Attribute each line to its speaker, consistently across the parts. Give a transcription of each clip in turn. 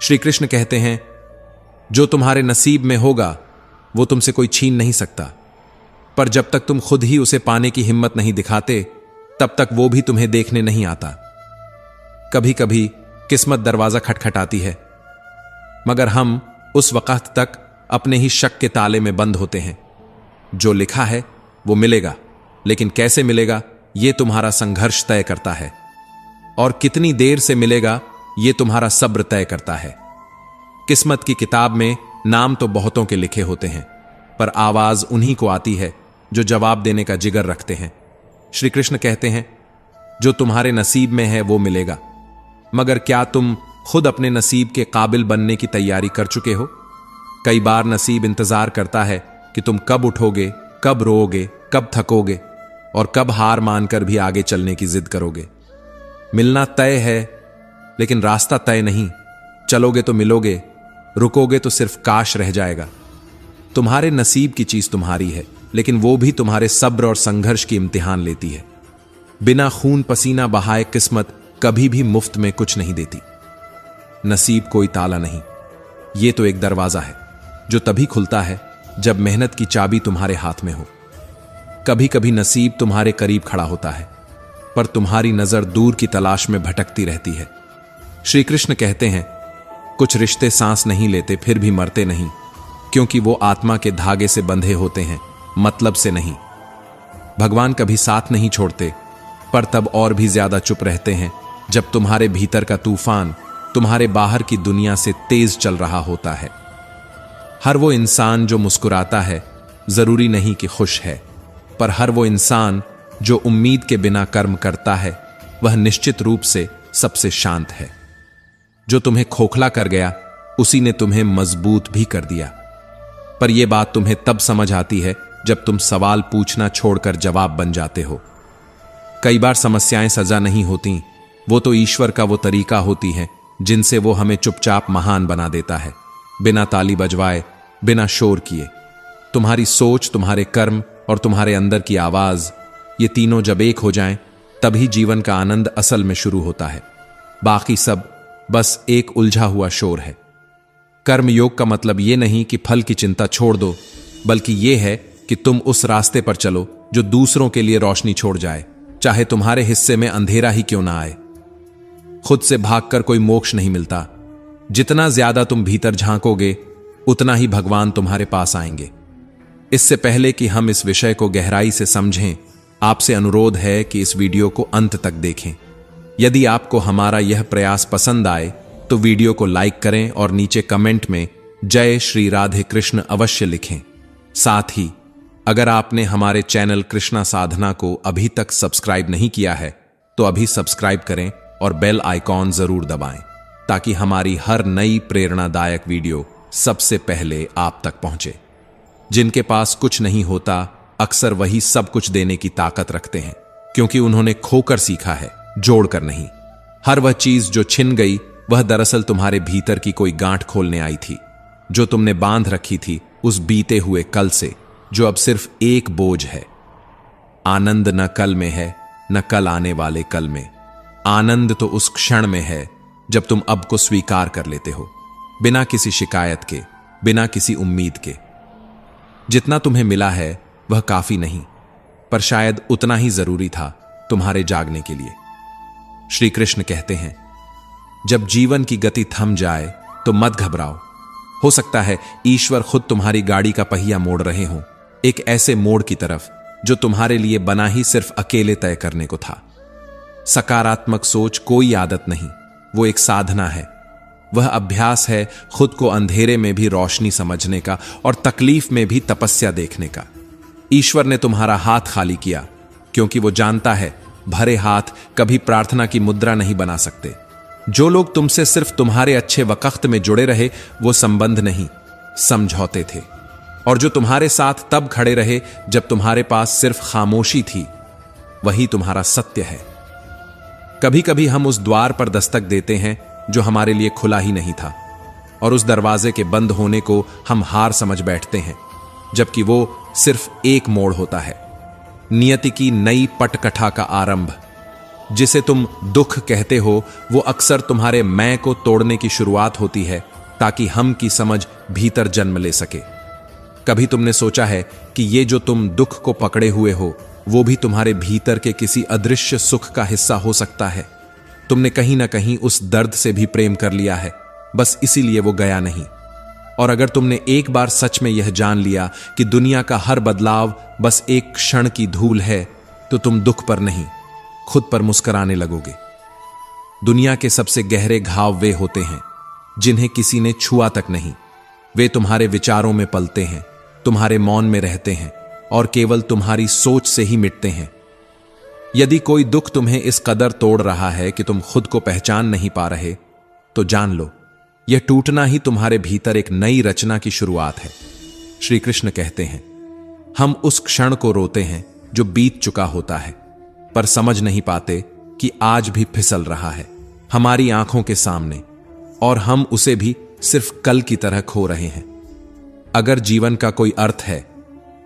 Speaker 1: श्री कृष्ण कहते हैं, जो तुम्हारे नसीब में होगा वो तुमसे कोई छीन नहीं सकता, पर जब तक तुम खुद ही उसे पाने की हिम्मत नहीं दिखाते तब तक वो भी तुम्हें देखने नहीं आता। कभी कभी किस्मत दरवाजा खटखटाती है, मगर हम उस वक्त तक अपने ही शक के ताले में बंद होते हैं। जो लिखा है वो मिलेगा, लेकिन कैसे मिलेगा ये तुम्हारा संघर्ष तय करता है, और कितनी देर से मिलेगा ये तुम्हारा सब्र तय करता है। किस्मत की किताब में नाम तो बहुतों के लिखे होते हैं, पर आवाज उन्हीं को आती है जो जवाब देने का जिगर रखते हैं। श्री कृष्ण कहते हैं, जो तुम्हारे नसीब में है वो मिलेगा, मगर क्या तुम खुद अपने नसीब के काबिल बनने की तैयारी कर चुके हो? कई बार नसीब इंतजार करता है कि तुम कब उठोगे, कब रोओगे, कब थकोगे और कब हार मानकर भी आगे चलने की जिद करोगे। मिलना तय है, लेकिन रास्ता तय नहीं। चलोगे तो मिलोगे, रुकोगे तो सिर्फ काश रह जाएगा। तुम्हारे नसीब की चीज तुम्हारी है, लेकिन वो भी तुम्हारे सब्र और संघर्ष की इम्तिहान लेती है। बिना खून पसीना बहाए किस्मत कभी भी मुफ्त में कुछ नहीं देती। नसीब कोई ताला नहीं, ये तो एक दरवाजा है जो तभी खुलता है जब मेहनत की चाबी तुम्हारे हाथ में हो। कभी कभी नसीब तुम्हारे करीब खड़ा होता है, पर तुम्हारी नजर दूर की तलाश में भटकती रहती है। श्री कृष्ण कहते हैं, कुछ रिश्ते सांस नहीं लेते फिर भी मरते नहीं, क्योंकि वो आत्मा के धागे से बंधे होते हैं, मतलब से नहीं। भगवान कभी साथ नहीं छोड़ते, पर तब और भी ज्यादा चुप रहते हैं जब तुम्हारे भीतर का तूफान तुम्हारे बाहर की दुनिया से तेज चल रहा होता है। हर वो इंसान जो मुस्कुराता है जरूरी नहीं कि खुश है, पर हर वो इंसान जो उम्मीद के बिना कर्म करता है वह निश्चित रूप से सबसे शांत है। जो तुम्हें खोखला कर गया उसी ने तुम्हें मजबूत भी कर दिया, पर यह बात तुम्हें तब समझ आती है जब तुम सवाल पूछना छोड़कर जवाब बन जाते हो। कई बार समस्याएं सजा नहीं होती, वो तो ईश्वर का वो तरीका होती है जिनसे वो हमें चुपचाप महान बना देता है, बिना ताली बजवाए, बिना शोर किए। तुम्हारी सोच, तुम्हारे कर्म और तुम्हारे अंदर की आवाज, ये तीनों जब एक हो जाएं, तभी जीवन का आनंद असल में शुरू होता है। बाकी सब बस एक उलझा हुआ शोर है। कर्म योग का मतलब यह नहीं कि फल की चिंता छोड़ दो, बल्कि यह है कि तुम उस रास्ते पर चलो जो दूसरों के लिए रोशनी छोड़ जाए, चाहे तुम्हारे हिस्से में अंधेरा ही क्यों ना आए। खुद से भागकर कोई मोक्ष नहीं मिलता। जितना ज्यादा तुम भीतर झांकोगे उतना ही भगवान तुम्हारे पास आएंगे। इससे पहले कि हम इस विषय को गहराई से समझें, आपसे अनुरोध है कि इस वीडियो को अंत तक देखें। यदि आपको हमारा यह प्रयास पसंद आए तो वीडियो को लाइक करें और नीचे कमेंट में जय श्री राधे कृष्ण अवश्य लिखें। साथ ही अगर आपने हमारे चैनल कृष्णा साधना को अभी तक सब्सक्राइब नहीं किया है तो अभी सब्सक्राइब करें और बेल आइकॉन जरूर दबाएं, ताकि हमारी हर नई प्रेरणादायक वीडियो सबसे पहले आप तक पहुंचे। जिनके पास कुछ नहीं होता अक्सर वही सब कुछ देने की ताकत रखते हैं, क्योंकि उन्होंने खोकर सीखा है, जोड़कर नहीं। हर वह चीज जो छिन गई वह दरअसल तुम्हारे भीतर की कोई गांठ खोलने आई थी, जो तुमने बांध रखी थी उस बीते हुए कल से, जो अब सिर्फ एक बोझ है। आनंद न कल में है न कल आने वाले कल में। आनंद तो उस क्षण में है जब तुम अब को स्वीकार कर लेते हो, बिना किसी शिकायत के, बिना किसी उम्मीद के। जितना तुम्हें मिला है वह काफी नहीं, पर शायद उतना ही जरूरी था तुम्हारे जागने के लिए। श्री कृष्ण कहते हैं, जब जीवन की गति थम जाए तो मत घबराओ। हो सकता है ईश्वर खुद तुम्हारी गाड़ी का पहिया मोड़ रहे हों, एक ऐसे मोड़ की तरफ जो तुम्हारे लिए बना ही सिर्फ अकेले तय करने को था। सकारात्मक सोच कोई आदत नहीं, वो एक साधना है। वह अभ्यास है खुद को अंधेरे में भी रोशनी समझने का और तकलीफ में भी तपस्या देखने का। ईश्वर ने तुम्हारा हाथ खाली किया क्योंकि वो जानता है भरे हाथ कभी प्रार्थना की मुद्रा नहीं बना सकते। जो लोग तुमसे सिर्फ तुम्हारे अच्छे वक्त में जुड़े रहे वो संबंध नहीं, समझौते थे। और जो तुम्हारे साथ तब खड़े रहे जब तुम्हारे पास सिर्फ खामोशी थी, वही तुम्हारा सत्य है। कभी कभी हम उस द्वार पर दस्तक देते हैं जो हमारे लिए खुला ही नहीं था, और उस दरवाजे के बंद होने को हम हार समझ बैठते हैं, जबकि वो सिर्फ एक मोड़ होता है, नियति की नई पटकथा का आरंभ। जिसे तुम दुख कहते हो वो अक्सर तुम्हारे मैं को तोड़ने की शुरुआत होती है ताकि हम की समझ भीतर जन्म ले सके। कभी तुमने सोचा है कि ये जो तुम दुख को पकड़े हुए हो वो भी तुम्हारे भीतर के किसी अदृश्य सुख का हिस्सा हो सकता है? तुमने कहीं ना कहीं उस दर्द से भी प्रेम कर लिया है, बस इसीलिए वो गया नहीं। और अगर तुमने एक बार सच में यह जान लिया कि दुनिया का हर बदलाव बस एक क्षण की धूल है, तो तुम दुख पर नहीं, खुद पर मुस्कुराने लगोगे। दुनिया के सबसे गहरे घाव वे होते हैं जिन्हें किसी ने छुआ तक नहीं। वे तुम्हारे विचारों में पलते हैं, तुम्हारे मौन में रहते हैं और केवल तुम्हारी सोच से ही मिटते हैं। यदि कोई दुख तुम्हें इस कदर तोड़ रहा है कि तुम खुद को पहचान नहीं पा रहे, तो जान लो यह टूटना ही तुम्हारे भीतर एक नई रचना की शुरुआत है। श्री कृष्ण कहते हैं, हम उस क्षण को रोते हैं जो बीत चुका होता है, पर समझ नहीं पाते कि आज भी फिसल रहा है हमारी आंखों के सामने, और हम उसे भी सिर्फ कल की तरह खो रहे हैं। अगर जीवन का कोई अर्थ है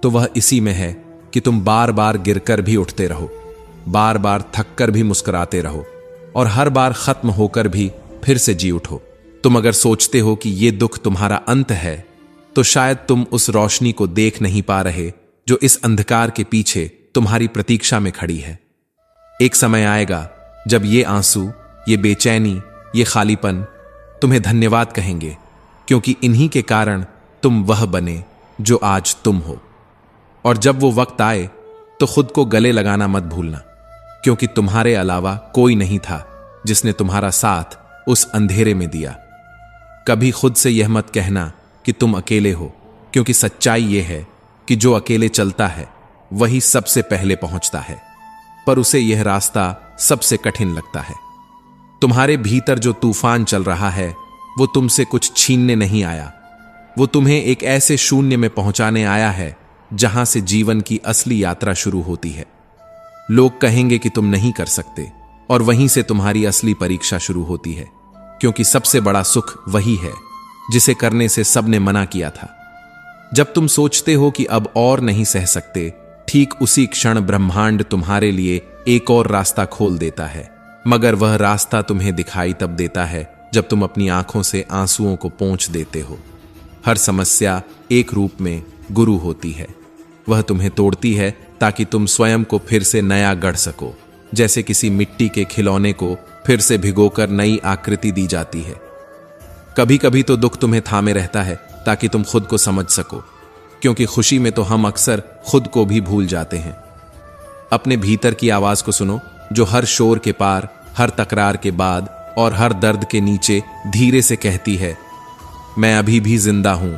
Speaker 1: तो वह इसी में है कि तुम बार बार गिरकर भी उठते रहो, बार बार थककर भी मुस्कुराते रहो और हर बार खत्म होकर भी फिर से जी उठो। तुम अगर सोचते हो कि यह दुख तुम्हारा अंत है, तो शायद तुम उस रोशनी को देख नहीं पा रहे जो इस अंधकार के पीछे तुम्हारी प्रतीक्षा में खड़ी है। एक समय आएगा जब ये आंसू, ये बेचैनी, ये खालीपन तुम्हें धन्यवाद कहेंगे, क्योंकि इन्हीं के कारण तुम वह बने जो आज तुम हो। और जब वो वक्त आए तो खुद को गले लगाना मत भूलना, क्योंकि तुम्हारे अलावा कोई नहीं था जिसने तुम्हारा साथ उस अंधेरे में दिया। कभी खुद से यह मत कहना कि तुम अकेले हो, क्योंकि सच्चाई यह है कि जो अकेले चलता है वही सबसे पहले पहुंचता है, पर उसे यह रास्ता सबसे कठिन लगता है। तुम्हारे भीतर जो तूफान चल रहा है वो तुमसे कुछ छीनने नहीं आया, वो तुम्हें एक ऐसे शून्य में पहुंचाने आया है जहां से जीवन की असली यात्रा शुरू होती है। लोग कहेंगे कि तुम नहीं कर सकते, और वहीं से तुम्हारी असली परीक्षा शुरू होती है, क्योंकि सबसे बड़ा सुख वही है जिसे करने से सबने मना किया था। जब तुम सोचते हो कि अब और नहीं सह सकते, ठीक उसी क्षण ब्रह्मांड तुम्हारे लिए एक और रास्ता खोल देता है, मगर वह रास्ता तुम्हें दिखाई तब देता है जब तुम अपनी आंखों से आंसुओं को पोंछ देते हो। हर समस्या एक रूप में गुरु होती है, वह तुम्हें तोड़ती है ताकि तुम स्वयं को फिर से नया गढ़ सको, जैसे किसी मिट्टी के खिलौने को फिर से भिगोकर नई आकृति दी जाती है। कभी कभी तो दुख तुम्हें थामे रहता है ताकि तुम खुद को समझ सको, क्योंकि खुशी में तो हम अक्सर खुद को भी भूल जाते हैं। अपने भीतर की आवाज को सुनो, जो हर शोर के पार, हर तकरार के बाद और हर दर्द के नीचे धीरे से कहती है, मैं अभी भी जिंदा हूं।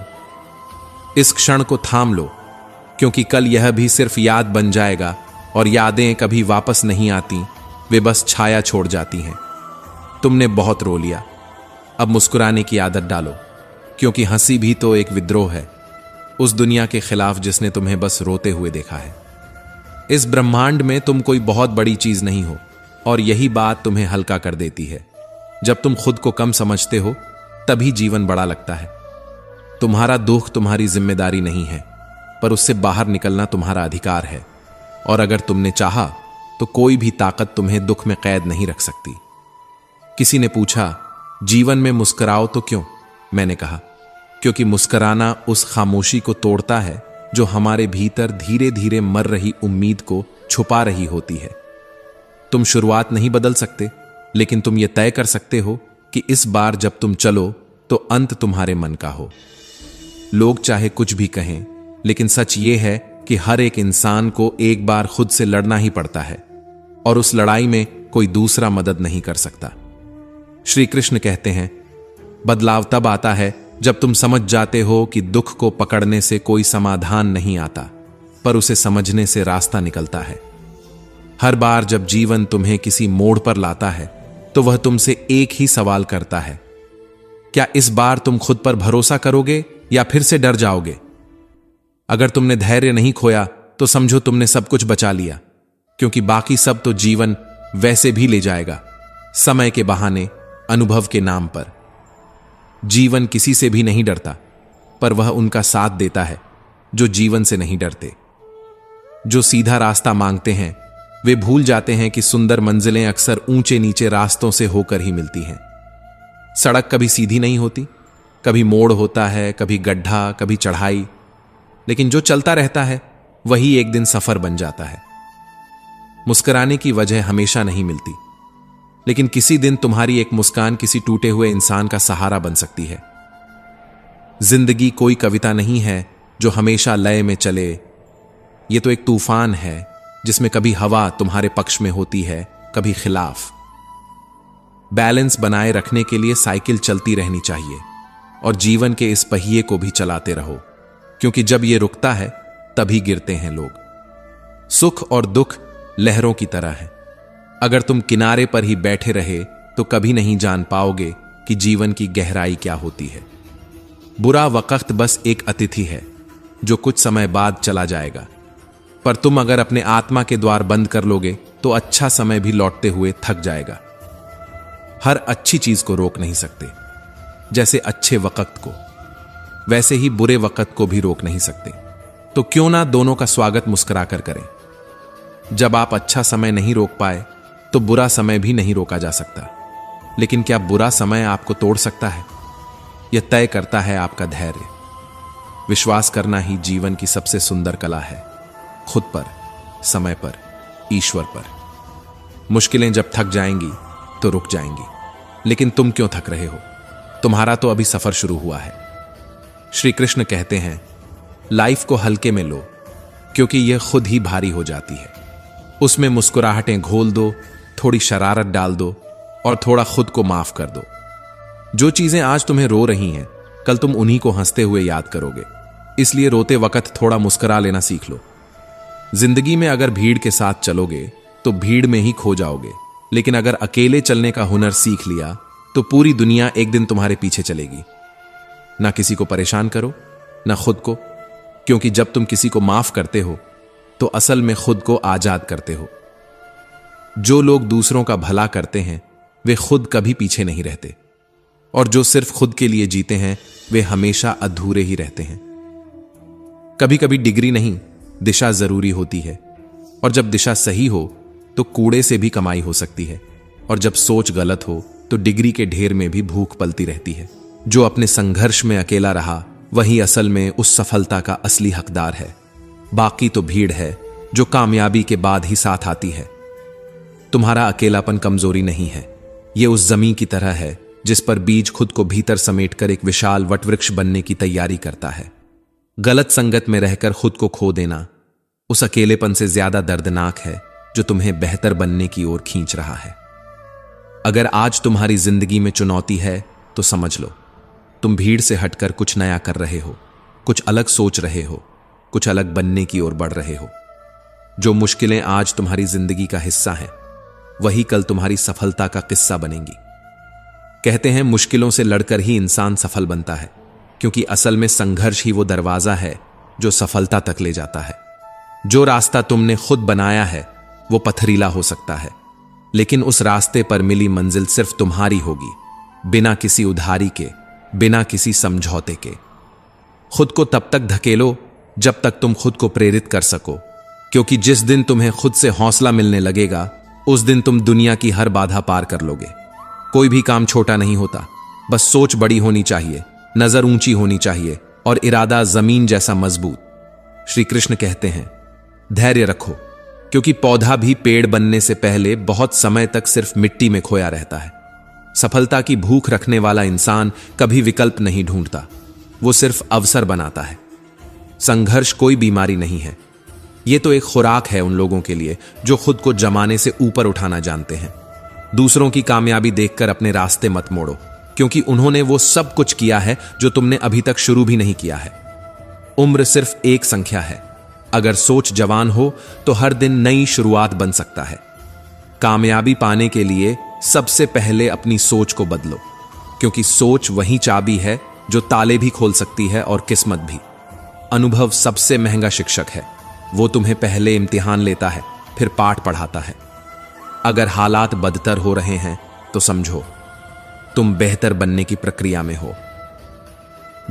Speaker 1: इस क्षण को थाम लो, क्योंकि कल यह भी सिर्फ याद बन जाएगा, और यादें कभी वापस नहीं आती, वे बस छाया छोड़ जाती हैं। तुमने बहुत रो लिया, अब मुस्कुराने की आदत डालो, क्योंकि हंसी भी तो एक विद्रोह है उस दुनिया के खिलाफ जिसने तुम्हें बस रोते हुए देखा है। इस ब्रह्मांड में तुम कोई बहुत बड़ी चीज नहीं हो, और यही बात तुम्हें हल्का कर देती है। जब तुम खुद को कम समझते हो तभी जीवन बड़ा लगता है। तुम्हारा दुख तुम्हारी जिम्मेदारी नहीं है, पर उससे बाहर निकलना तुम्हारा अधिकार है, और अगर तुमने चाहा तो कोई भी ताकत तुम्हें दुख में कैद नहीं रख सकती। किसी ने पूछा, जीवन में मुस्कुराओ तो क्यों? मैंने कहा, क्योंकि मुस्कुराना उस खामोशी को तोड़ता है जो हमारे भीतर धीरे धीरे मर रही उम्मीद को छुपा रही होती है। तुम शुरुआत नहीं बदल सकते, लेकिन तुम यह तय कर सकते हो कि इस बार जब तुम चलो तो अंत तुम्हारे मन का हो। लोग चाहे कुछ भी कहें, लेकिन सच यह है कि हर एक इंसान को एक बार खुद से लड़ना ही पड़ता है, और उस लड़ाई में कोई दूसरा मदद नहीं कर सकता। श्री कृष्ण कहते हैं, बदलाव तब आता है जब तुम समझ जाते हो कि दुख को पकड़ने से कोई समाधान नहीं आता, पर उसे समझने से रास्ता निकलता है। हर बार जब जीवन तुम्हें किसी मोड़ पर लाता है तो वह तुमसे एक ही सवाल करता है, क्या इस बार तुम खुद पर भरोसा करोगे या फिर से डर जाओगे? अगर तुमने धैर्य नहीं खोया तो समझो तुमने सब कुछ बचा लिया, क्योंकि बाकी सब तो जीवन वैसे भी ले जाएगा, समय के बहाने, अनुभव के नाम पर। जीवन किसी से भी नहीं डरता, पर वह उनका साथ देता है जो जीवन से नहीं डरते, जो सीधा रास्ता मांगते हैं वे भूल जाते हैं कि सुंदर मंजिलें अक्सर ऊंचे नीचे रास्तों से होकर ही मिलती हैं। सड़क कभी सीधी नहीं होती, कभी मोड़ होता है, कभी गड्ढा, कभी चढ़ाई, लेकिन जो चलता रहता है वही एक दिन सफर बन जाता है। मुस्कुराने की वजह हमेशा नहीं मिलती, लेकिन किसी दिन तुम्हारी एक मुस्कान किसी टूटे हुए इंसान का सहारा बन सकती है। जिंदगी कोई कविता नहीं है जो हमेशा लय में चले। यह तो एक तूफान है जिसमें कभी हवा तुम्हारे पक्ष में होती है, कभी खिलाफ। बैलेंस बनाए रखने के लिए साइकिल चलती रहनी चाहिए और जीवन के इस पहिए को भी चलाते रहो, क्योंकि जब यह रुकता है तभी गिरते हैं लोग। सुख और दुख लहरों की तरह है। अगर तुम किनारे पर ही बैठे रहे तो कभी नहीं जान पाओगे कि जीवन की गहराई क्या होती है। बुरा वक्त बस एक अतिथि है जो कुछ समय बाद चला जाएगा, पर तुम अगर अपने आत्मा के द्वार बंद कर लोगे तो अच्छा समय भी लौटते हुए थक जाएगा। हर अच्छी चीज को रोक नहीं सकते, जैसे अच्छे वक्त को, वैसे ही बुरे वक्त को भी रोक नहीं सकते। तो क्यों ना दोनों का स्वागत मुस्कुराकर करें। जब आप अच्छा समय नहीं रोक पाए तो बुरा समय भी नहीं रोका जा सकता, लेकिन क्या बुरा समय आपको तोड़ सकता है? यह तय करता है आपका धैर्य। विश्वास करना ही जीवन की सबसे सुंदर कला है, खुद पर, समय पर, ईश्वर पर। मुश्किलें जब थक जाएंगी तो रुक जाएंगी, लेकिन तुम क्यों थक रहे हो? तुम्हारा तो अभी सफर शुरू हुआ है। श्री कृष्ण कहते हैं, लाइफ को हल्के में लो, क्योंकि यह खुद ही भारी हो जाती है। उसमें मुस्कुराहटें घोल दो, थोड़ी शरारत डाल दो और थोड़ा खुद को माफ कर दो। जो चीजें आज तुम्हें रो रही हैं, कल तुम उन्हीं को हंसते हुए याद करोगे। इसलिए रोते वक्त थोड़ा मुस्कुरा लेना सीख लो। जिंदगी में अगर भीड़ के साथ चलोगे तो भीड़ में ही खो जाओगे, लेकिन अगर अकेले चलने का हुनर सीख लिया तो पूरी दुनिया एक दिन तुम्हारे पीछे चलेगी। ना किसी को परेशान करो, ना खुद को, क्योंकि जब तुम किसी को माफ करते हो तो असल में खुद को आजाद करते हो। जो लोग दूसरों का भला करते हैं वे खुद कभी पीछे नहीं रहते, और जो सिर्फ खुद के लिए जीते हैं वे हमेशा अधूरे ही रहते हैं। कभी कभी डिग्री नहीं, दिशा जरूरी होती है, और जब दिशा सही हो तो कूड़े से भी कमाई हो सकती है, और जब सोच गलत हो तो डिग्री के ढेर में भी भूख पलती रहती है। जो अपने संघर्ष में अकेला रहा वही असल में उस सफलता का असली हकदार है। बाकी तो भीड़ है जो कामयाबी के बाद ही साथ आती है। तुम्हारा अकेलापन कमजोरी नहीं है, यह उस जमीन की तरह है जिस पर बीज खुद को भीतर समेटकर एक विशाल वटवृक्ष बनने की तैयारी करता है। गलत संगत में रहकर खुद को खो देना उस अकेलेपन से ज्यादा दर्दनाक है जो तुम्हें बेहतर बनने की ओर खींच रहा है। अगर आज तुम्हारी जिंदगी में चुनौती है तो समझ लो, तुम भीड़ से हटकर कुछ नया कर रहे हो, कुछ अलग सोच रहे हो, कुछ अलग बनने की ओर बढ़ रहे हो। जो मुश्किलें आज तुम्हारी जिंदगी का हिस्सा हैं, वही कल तुम्हारी सफलता का किस्सा बनेंगी। कहते हैं मुश्किलों से लड़कर ही इंसान सफल बनता है, क्योंकि असल में संघर्ष ही वो दरवाजा है जो सफलता तक ले जाता है। जो रास्ता तुमने खुद बनाया है वो पथरीला हो सकता है, लेकिन उस रास्ते पर मिली मंजिल सिर्फ तुम्हारी होगी, बिना किसी उधारी के, बिना किसी समझौते के। खुद को तब तक धकेलो जब तक तुम खुद को प्रेरित कर सको, क्योंकि जिस दिन तुम्हें खुद से हौसला मिलने लगेगा उस दिन तुम दुनिया की हर बाधा पार कर लोगे। कोई भी काम छोटा नहीं होता, बस सोच बड़ी होनी चाहिए, नजर ऊंची होनी चाहिए और इरादा जमीन जैसा मजबूत। श्री कृष्ण कहते हैं, धैर्य रखो, क्योंकि पौधा भी पेड़ बनने से पहले बहुत समय तक सिर्फ मिट्टी में खोया रहता है। सफलता की भूख रखने वाला इंसान कभी विकल्प नहीं ढूंढता, वो सिर्फ अवसर बनाता है। संघर्ष कोई बीमारी नहीं है, यह तो एक खुराक है उन लोगों के लिए जो खुद को जमाने से ऊपर उठाना जानते हैं। दूसरों की कामयाबी देखकर अपने रास्ते मत मोड़ो, क्योंकि उन्होंने वो सब कुछ किया है जो तुमने अभी तक शुरू भी नहीं किया है। उम्र सिर्फ एक संख्या है, अगर सोच जवान हो तो हर दिन नई शुरुआत बन सकता है। कामयाबी पाने के लिए सबसे पहले अपनी सोच को बदलो, क्योंकि सोच वही चाबी है जो ताले भी खोल सकती है और किस्मत भी। अनुभव सबसे महंगा शिक्षक है, वो तुम्हें पहले इम्तिहान लेता है, फिर पाठ पढ़ाता है। अगर हालात बदतर हो रहे हैं तो समझो तुम बेहतर बनने की प्रक्रिया में हो।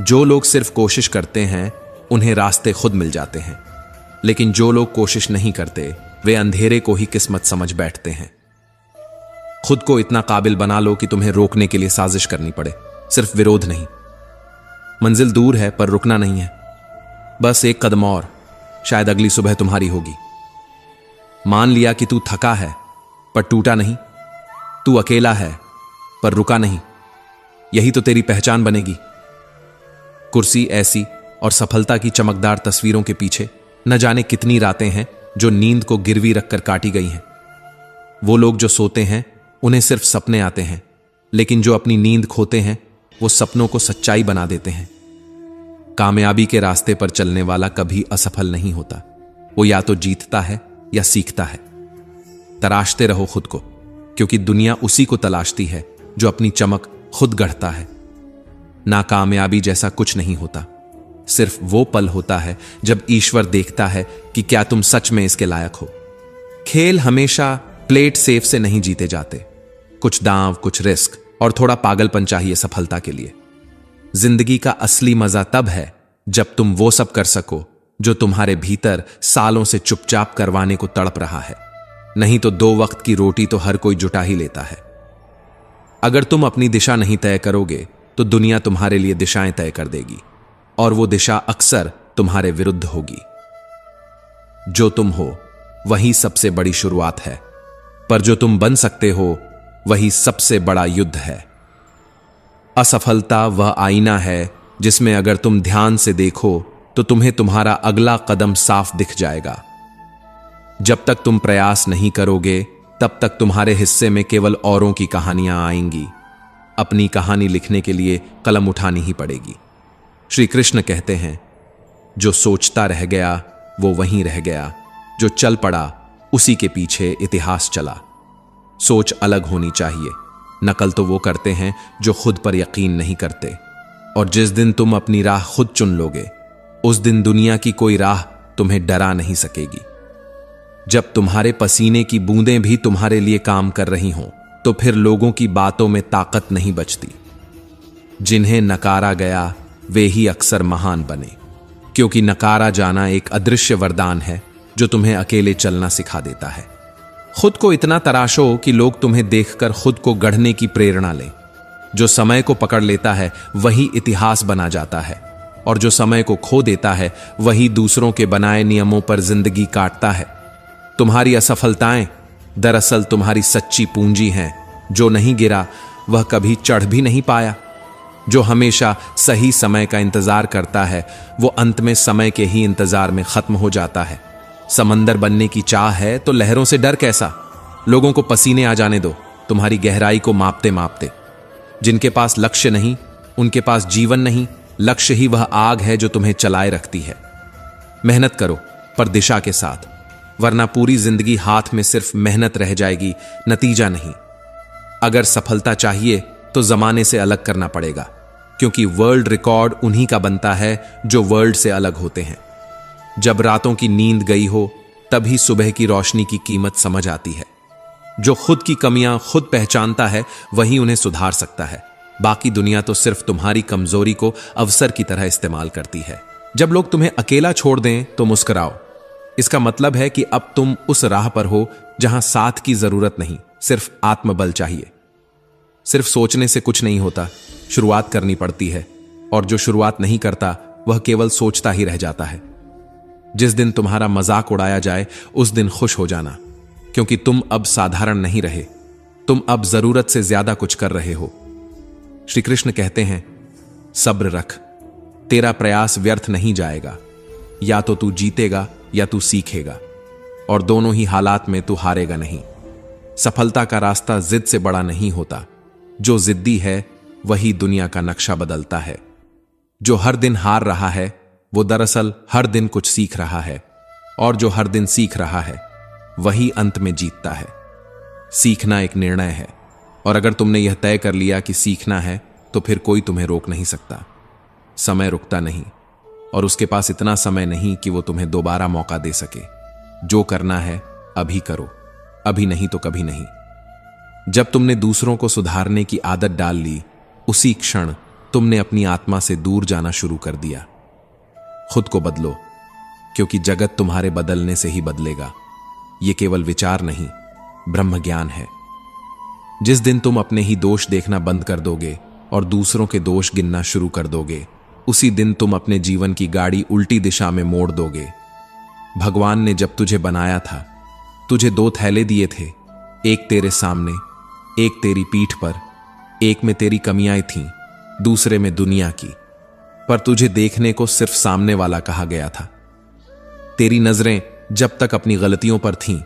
Speaker 1: जो लोग सिर्फ कोशिश करते हैं उन्हें रास्ते खुद मिल जाते हैं, लेकिन जो लोग कोशिश नहीं करते वे अंधेरे को ही किस्मत समझ बैठते हैं। खुद को इतना काबिल बना लो कि तुम्हें रोकने के लिए साजिश करनी पड़े, सिर्फ विरोध नहीं। मंजिल दूर है पर रुकना नहीं है, बस एक कदम और, शायद अगली सुबह तुम्हारी होगी। मान लिया कि तू थका है पर टूटा नहीं, तू अकेला है पर रुका नहीं, यही तो तेरी पहचान बनेगी। कुर्सी ऐसी और सफलता की चमकदार तस्वीरों के पीछे न जाने कितनी रातें हैं जो नींद को गिरवी रखकर काटी गई हैं। वो लोग जो सोते हैं उन्हें सिर्फ सपने आते हैं, लेकिन जो अपनी नींद खोते हैं वो सपनों को सच्चाई बना देते हैं। कामयाबी के रास्ते पर चलने वाला कभी असफल नहीं होता, वो या तो जीतता है या सीखता है। तराशते रहो खुद को, क्योंकि दुनिया उसी को तलाशती है जो अपनी चमक खुद गढ़ता है। नाकामयाबी जैसा कुछ नहीं होता, सिर्फ वो पल होता है जब ईश्वर देखता है कि क्या तुम सच में इसके लायक हो। खेल हमेशा प्लेट सेफ से नहीं जीते जाते, कुछ दांव, कुछ रिस्क और थोड़ा पागलपन चाहिए सफलता के लिए। जिंदगी का असली मजा तब है जब तुम वो सब कर सको जो तुम्हारे भीतर सालों से चुपचाप करवाने को तड़प रहा है। नहीं तो 2 वक्त की रोटी तो हर कोई जुटा ही लेता है। अगर तुम अपनी दिशा नहीं तय करोगे तो दुनिया तुम्हारे लिए दिशाएं तय कर देगी, और वो दिशा अक्सर तुम्हारे विरुद्ध होगी। जो तुम हो वही सबसे बड़ी शुरुआत है, पर जो तुम बन सकते हो वही सबसे बड़ा युद्ध है। असफलता वह आईना है जिसमें अगर तुम ध्यान से देखो तो तुम्हें तुम्हारा अगला कदम साफ दिख जाएगा। जब तक तुम प्रयास नहीं करोगे तब तक तुम्हारे हिस्से में केवल औरों की कहानियां आएंगी। अपनी कहानी लिखने के लिए कलम उठानी ही पड़ेगी। श्री कृष्ण कहते हैं, जो सोचता रह गया वो वहीं रह गया, जो चल पड़ा उसी के पीछे इतिहास चला। सोच अलग होनी चाहिए, नकल तो वो करते हैं जो खुद पर यकीन नहीं करते। और जिस दिन तुम अपनी राह खुद चुन लोगे, उस दिन दुनिया की कोई राह तुम्हें डरा नहीं सकेगी। जब तुम्हारे पसीने की बूंदें भी तुम्हारे लिए काम कर रही हों, तो फिर लोगों की बातों में ताकत नहीं बचती। जिन्हें नकारा गया वे ही अक्सर महान बने, क्योंकि नकारा जाना एक अदृश्य वरदान है जो तुम्हें अकेले चलना सिखा देता है। खुद को इतना तराशो कि लोग तुम्हें देखकर खुद को गढ़ने की प्रेरणा लें। जो समय को पकड़ लेता है वही इतिहास बना जाता है, और जो समय को खो देता है वही दूसरों के बनाए नियमों पर जिंदगी काटता है। तुम्हारी असफलताएं दरअसल तुम्हारी सच्ची पूंजी हैं। जो नहीं गिरा वह कभी चढ़ भी नहीं पाया। जो हमेशा सही समय का इंतजार करता है वो अंत में समय के ही इंतजार में खत्म हो जाता है। समंदर बनने की चाह है तो लहरों से डर कैसा। लोगों को पसीने आ जाने दो तुम्हारी गहराई को मापते मापते। जिनके पास लक्ष्य नहीं उनके पास जीवन नहीं, लक्ष्य ही वह आग है जो तुम्हें चलाए रखती है। मेहनत करो पर दिशा के साथ, वरना पूरी जिंदगी हाथ में सिर्फ मेहनत रह जाएगी, नतीजा नहीं। अगर सफलता चाहिए तो जमाने से अलग करना पड़ेगा, क्योंकि वर्ल्ड रिकॉर्ड उन्हीं का बनता है जो वर्ल्ड से अलग होते हैं। जब रातों की नींद गई हो तभी सुबह की रोशनी की कीमत समझ आती है। जो खुद की कमियां खुद पहचानता है वही उन्हें सुधार सकता है। बाकी दुनिया तो सिर्फ तुम्हारी कमजोरी को अवसर की तरह इस्तेमाल करती है। जब लोग तुम्हें अकेला छोड़ दें तो मुस्कुराओ। इसका मतलब है कि अब तुम उस राह पर हो जहां साथ की जरूरत नहीं, सिर्फ आत्मबल चाहिए। सिर्फ सोचने से कुछ नहीं होता, शुरुआत करनी पड़ती है, और जो शुरुआत नहीं करता वह केवल सोचता ही रह जाता है। जिस दिन तुम्हारा मजाक उड़ाया जाए उस दिन खुश हो जाना, क्योंकि तुम अब साधारण नहीं रहे, तुम अब जरूरत से ज्यादा कुछ कर रहे हो। श्री कृष्ण कहते हैं, सब्र रख, तेरा प्रयास व्यर्थ नहीं जाएगा। या तो तू जीतेगा या तू सीखेगा, और दोनों ही हालात में तू हारेगा नहीं। सफलता का रास्ता जिद से बड़ा नहीं होता। जो जिद्दी है वही दुनिया का नक्शा बदलता है। जो हर दिन हार रहा है वो दरअसल हर दिन कुछ सीख रहा है, और जो हर दिन सीख रहा है वही अंत में जीतता है। सीखना एक निर्णय है, और अगर तुमने यह तय कर लिया कि सीखना है तो फिर कोई तुम्हें रोक नहीं सकता। समय रुकता नहीं, और उसके पास इतना समय नहीं कि वो तुम्हें दोबारा मौका दे सके। जो करना है अभी करो, अभी नहीं तो कभी नहीं। जब तुमने दूसरों को सुधारने की आदत डाल ली, उसी क्षण तुमने अपनी आत्मा से दूर जाना शुरू कर दिया। खुद को बदलो, क्योंकि जगत तुम्हारे बदलने से ही बदलेगा। ये केवल विचार नहीं, ब्रह्म ज्ञान है। जिस दिन तुम अपने ही दोष देखना बंद कर दोगे और दूसरों के दोष गिनना शुरू कर दोगे, उसी दिन तुम अपने जीवन की गाड़ी उल्टी दिशा में मोड़ दोगे। भगवान ने जब तुझे बनाया था, तुझे 2 थैले दिए थे, एक तेरे सामने, एक तेरी पीठ पर। एक में तेरी कमियां थीं, दूसरे में दुनिया की, पर तुझे देखने को सिर्फ सामने वाला कहा गया था। तेरी नजरें जब तक अपनी गलतियों पर थीं,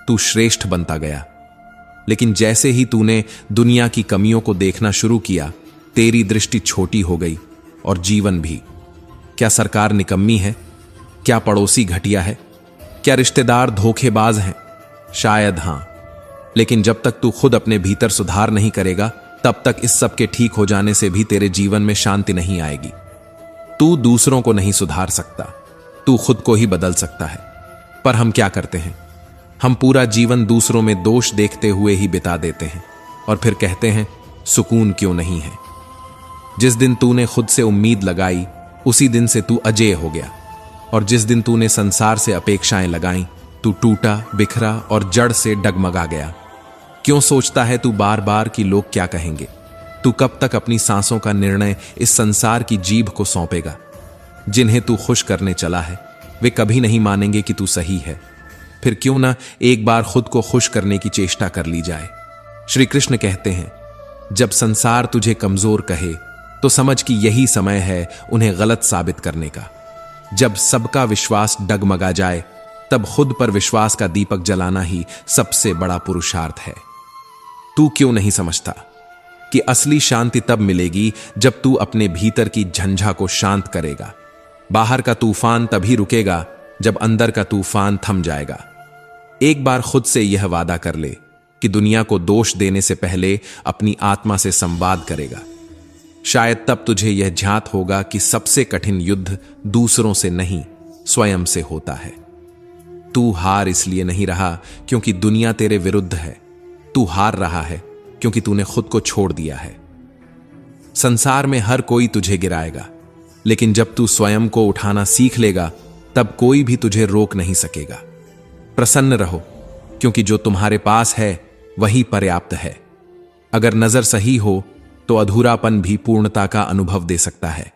Speaker 1: तू श्रेष्ठ बनता गया, लेकिन जैसे ही तूने दुनिया की कमियों को देखना शुरू किया, तेरी दृष्टि छोटी हो गई और जीवन भी। क्या सरकार निकम्मी है? क्या पड़ोसी घटिया है? क्या रिश्तेदार धोखेबाज हैं? शायद हां, लेकिन जब तक तू खुद अपने भीतर सुधार नहीं करेगा, तब तक इस सब के ठीक हो जाने से भी तेरे जीवन में शांति नहीं आएगी। तू दूसरों को नहीं सुधार सकता, तू खुद को ही बदल सकता है। पर हम क्या करते हैं? हम पूरा जीवन दूसरों में दोष देखते हुए ही बिता देते हैं और फिर कहते हैं सुकून क्यों नहीं है। जिस दिन तूने खुद से उम्मीद लगाई, उसी दिन से तू अजेय हो गया, और जिस दिन तूने संसार से अपेक्षाएं लगाई, तू टूटा, बिखरा और जड़ से डगमगा गया। क्यों सोचता है तू बार बार कि लोग क्या कहेंगे? तू कब तक अपनी सांसों का निर्णय इस संसार की जीभ को सौंपेगा? जिन्हें तू खुश करने चला है, वे कभी नहीं मानेंगे कि तू सही है। फिर क्यों ना एक बार खुद को खुश करने की चेष्टा कर ली जाए। श्री कृष्ण कहते हैं, जब संसार तुझे कमजोर कहे तो समझ कि यही समय है उन्हें गलत साबित करने का। जब सबका विश्वास डगमगा जाए, तब खुद पर विश्वास का दीपक जलाना ही सबसे बड़ा पुरुषार्थ है। तू क्यों नहीं समझता कि असली शांति तब मिलेगी जब तू अपने भीतर की झंझा को शांत करेगा। बाहर का तूफान तभी रुकेगा जब अंदर का तूफान थम जाएगा। एक बार खुद से यह वादा कर ले कि दुनिया को दोष देने से पहले अपनी आत्मा से संवाद करेगा। शायद तब तुझे यह ज्ञात होगा कि सबसे कठिन युद्ध दूसरों से नहीं, स्वयं से होता है। तू हार इसलिए नहीं रहा क्योंकि दुनिया तेरे विरुद्ध है, तू हार रहा है क्योंकि तूने खुद को छोड़ दिया है। संसार में हर कोई तुझे गिराएगा, लेकिन जब तू स्वयं को उठाना सीख लेगा, तब कोई भी तुझे रोक नहीं सकेगा। प्रसन्न रहो, क्योंकि जो तुम्हारे पास है वही पर्याप्त है। अगर नजर सही हो तो अधूरापन भी पूर्णता का अनुभव दे सकता है।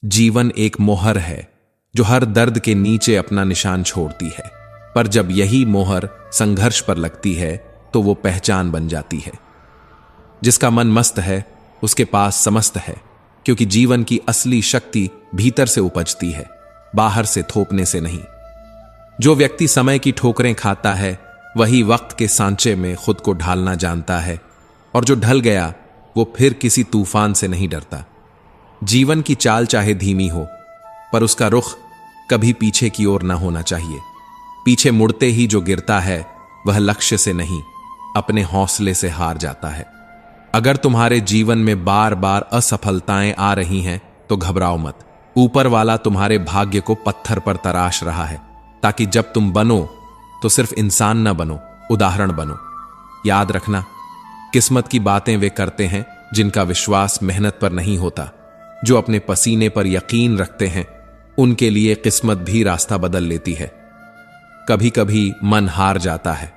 Speaker 1: जीवन एक मोहर है जो हर दर्द के नीचे अपना निशान छोड़ती है, पर जब यही मोहर संघर्ष पर लगती है तो वो पहचान बन जाती है। जिसका मन मस्त है उसके पास समस्त है, क्योंकि जीवन की असली शक्ति भीतर से उपजती है, बाहर से थोपने से नहीं। जो व्यक्ति समय की ठोकरें खाता है, वही वक्त के सांचे में खुद को ढालना जानता है, और जो ढल गया वो फिर किसी तूफान से नहीं डरता। जीवन की चाल चाहे धीमी हो, पर उसका रुख कभी पीछे की ओर ना होना चाहिए। पीछे मुड़ते ही जो गिरता है वह लक्ष्य से नहीं, अपने हौसले से हार जाता है। अगर तुम्हारे जीवन में बार बार असफलताएं आ रही हैं तो घबराओ मत। ऊपर वाला तुम्हारे भाग्य को पत्थर पर तराश रहा है, ताकि जब तुम बनो तो सिर्फ इंसान न बनो, उदाहरण बनो। याद रखना, किस्मत की बातें वे करते हैं जिनका विश्वास मेहनत पर नहीं होता। जो अपने पसीने पर यकीन रखते हैं, उनके लिए किस्मत भी रास्ता बदल लेती है। कभी कभी मन हार जाता है,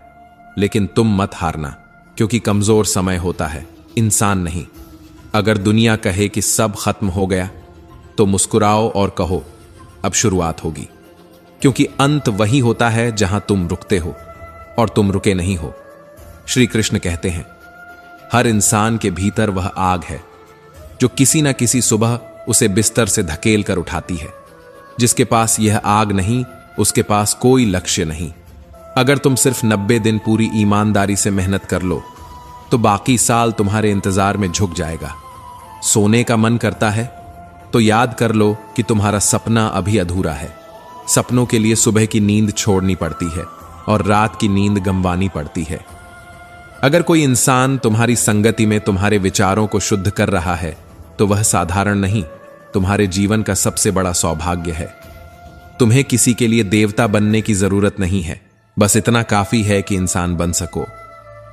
Speaker 1: लेकिन तुम मत हारना, क्योंकि कमजोर समय होता है, इंसान नहीं। अगर दुनिया कहे कि सब खत्म हो गया, तो मुस्कुराओ और कहो अब शुरुआत होगी, क्योंकि अंत वही होता है जहां तुम रुकते हो और तुम रुके नहीं हो। श्री कृष्ण कहते हैं, हर इंसान के भीतर वह आग है जो किसी न किसी सुबह उसे बिस्तर से धकेल कर उठाती है। जिसके पास यह आग नहीं, उसके पास कोई लक्ष्य नहीं। अगर तुम सिर्फ 90 दिन पूरी ईमानदारी से मेहनत कर लो, तो बाकी साल तुम्हारे इंतजार में झुक जाएगा। सोने का मन करता है तो याद कर लो कि तुम्हारा सपना अभी अधूरा है। सपनों के लिए सुबह की नींद छोड़नी पड़ती है और रात की नींद गंवानी पड़ती है। अगर कोई इंसान तुम्हारी संगति में तुम्हारे विचारों को शुद्ध कर रहा है, तो वह साधारण नहीं, तुम्हारे जीवन का सबसे बड़ा सौभाग्य है। तुम्हें किसी के लिए देवता बनने की जरूरत नहीं है, बस इतना काफी है कि इंसान बन सको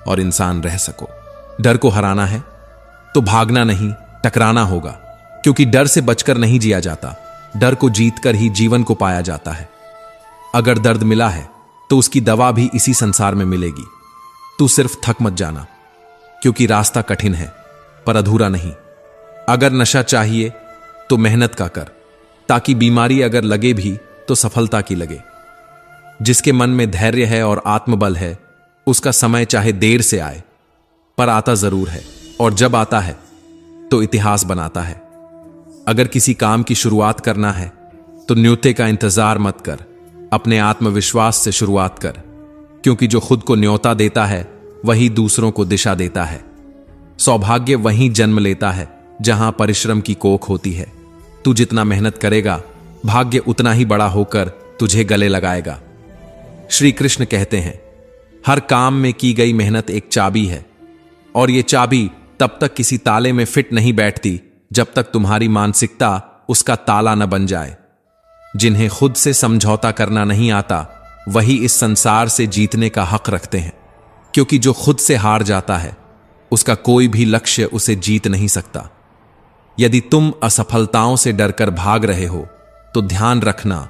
Speaker 1: और इंसान रह सको। डर को हराना है तो भागना नहीं, टकराना होगा, क्योंकि डर से बचकर नहीं जिया जाता, डर को जीतकर ही जीवन को पाया जाता है। अगर दर्द मिला है तो उसकी दवा भी इसी संसार में मिलेगी। तू सिर्फ थक मत जाना, क्योंकि रास्ता कठिन है पर अधूरा नहीं। अगर नशा चाहिए तो मेहनत का कर, ताकि बीमारी अगर लगे भी तो सफलता की लगे। जिसके मन में धैर्य है और आत्मबल है, उसका समय चाहे देर से आए पर आता जरूर है, और जब आता है तो इतिहास बनाता है। अगर किसी काम की शुरुआत करना है तो न्योते का इंतजार मत कर, अपने आत्मविश्वास से शुरुआत कर, क्योंकि जो खुद को न्योता देता है वही दूसरों को दिशा देता है। सौभाग्य वहीं जन्म लेता है जहां परिश्रम की कोख होती है। तू जितना मेहनत करेगा, भाग्य उतना ही बड़ा होकर तुझे गले लगाएगा। श्री कृष्ण कहते हैं, हर काम में की गई मेहनत एक चाबी है, और यह चाबी तब तक किसी ताले में फिट नहीं बैठती जब तक तुम्हारी मानसिकता उसका ताला न बन जाए। जिन्हें खुद से समझौता करना नहीं आता, वही इस संसार से जीतने का हक रखते हैं, क्योंकि जो खुद से हार जाता है उसका कोई भी लक्ष्य उसे जीत नहीं सकता। यदि तुम असफलताओं से डरकर भाग रहे हो तो ध्यान रखना,